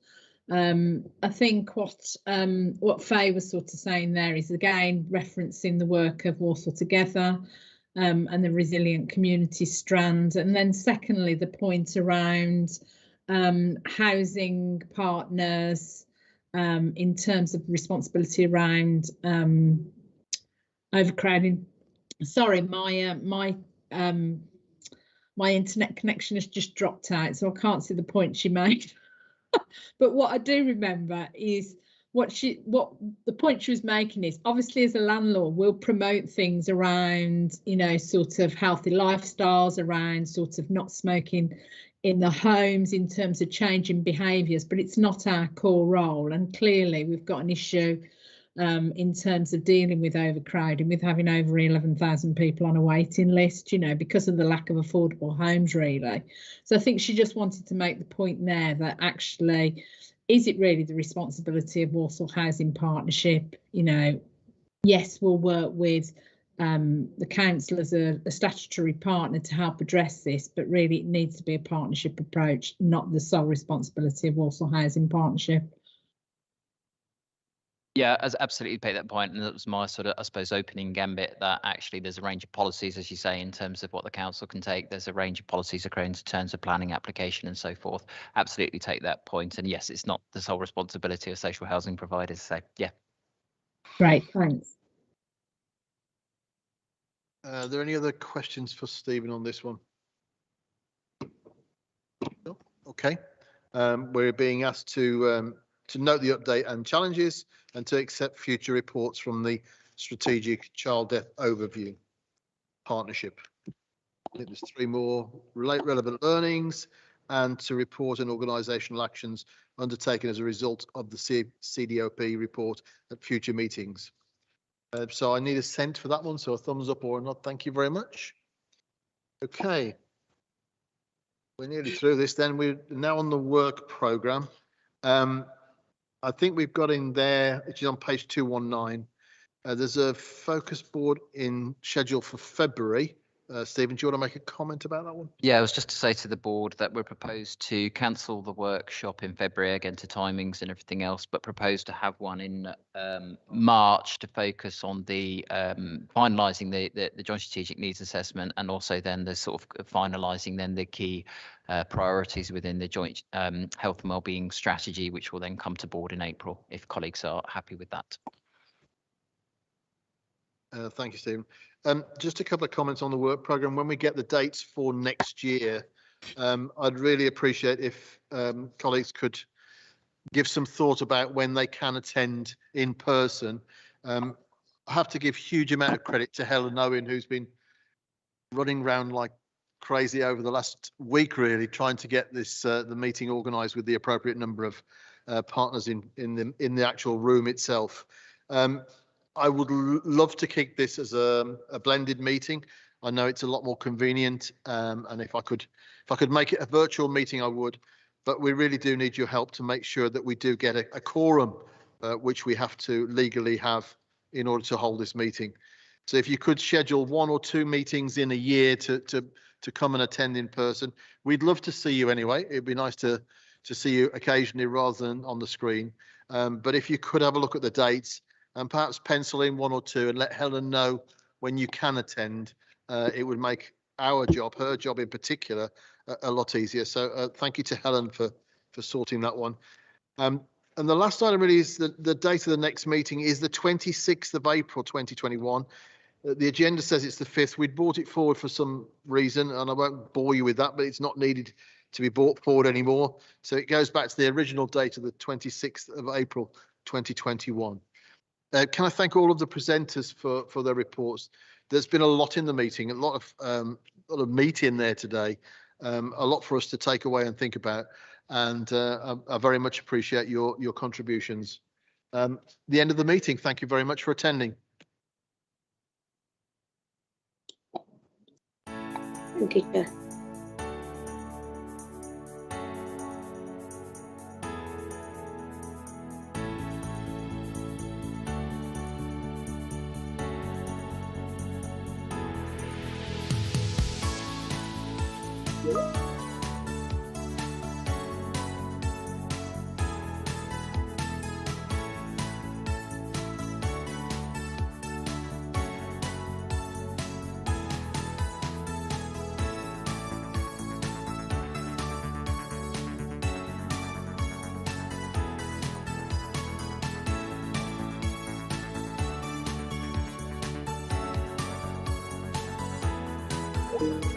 I think what Faye was sort of saying there is, again, referencing the work of Walsall Together and the resilient community strand. And then secondly, the point around housing partners in terms of responsibility around overcrowding. Sorry, my internet connection has just dropped out, so I can't see the point she made. But what I do remember is what the point she was making is, obviously as a landlord we'll promote things around, sort of healthy lifestyles, around sort of not smoking in the homes, in terms of changing behaviours, but it's not our core role. And clearly we've got an issue in terms of dealing with overcrowding, with having over 11,000 people on a waiting list, because of the lack of affordable homes, really. So I think she just wanted to make the point there that actually, is it really the responsibility of Walsall Housing Partnership? Yes, we'll work with the council as a statutory partner to help address this, but really it needs to be a partnership approach, not the sole responsibility of Walsall Housing Partnership. Yeah, as absolutely take that point, and that was my sort of, I suppose, opening gambit, that actually there's a range of policies, as you say, in terms of what the council can take. There's a range of policies occurring in terms of planning application and so forth. Absolutely take that point, and yes, it's not the sole responsibility of social housing providers. So yeah. Great, thanks. Are there any other questions for Stephen on this one? No? Okay. We're being asked to note the update and challenges and to accept future reports from the Strategic Child Death Overview Partnership. I think there's 3 more: relevant learnings and to report on organisational actions undertaken as a result of the CDOP report at future meetings. So I need a cent for that one, so a thumbs up or not. Thank you very much. Okay. We're nearly through this then. We're now on the work programme. I think we've got in there, which is on page 219, there's a focus board in schedule for February. Stephen, do you want to make a comment about that one? Yeah, it was just to say to the board that we're proposed to cancel the workshop in February, again to timings and everything else, but propose to have one in March to focus on the finalising the joint strategic needs assessment, and also then the sort of finalising then the key priorities within the joint health and wellbeing strategy, which will then come to board in April if colleagues are happy with that. Thank you, Stephen. Just a couple of comments on the work programme. When we get the dates for next year, I'd really appreciate if colleagues could give some thought about when they can attend in person. I have to give huge amount of credit to Helen Owen, who's been running around like crazy over the last week, really, trying to get this the meeting organised with the appropriate number of partners in the actual room itself. I would love to keep this as a blended meeting. I know it's a lot more convenient, and if I could make it a virtual meeting, I would. But we really do need your help to make sure that we do get a quorum, which we have to legally have in order to hold this meeting. So if you could schedule 1 or 2 meetings in a year to come and attend in person, we'd love to see you anyway. It'd be nice to see you occasionally rather than on the screen. But if you could have a look at the dates, and perhaps pencil in 1 or 2 and let Helen know when you can attend. It would make our job, her job in particular, a lot easier. So thank you to Helen for sorting that one. And the last item really is the date of the next meeting is the 26th of April 2021. The agenda says it's the 5th. We'd brought it forward for some reason, and I won't bore you with that, but it's not needed to be brought forward anymore. So it goes back to the original date of the 26th of April 2021. Can I thank all of the presenters for their reports? There's been a lot in the meeting, a lot of meat in there today, a lot for us to take away and think about, and I very much appreciate your contributions. The end of the meeting. Thank you very much for attending. Thank you, Chair. Thank you.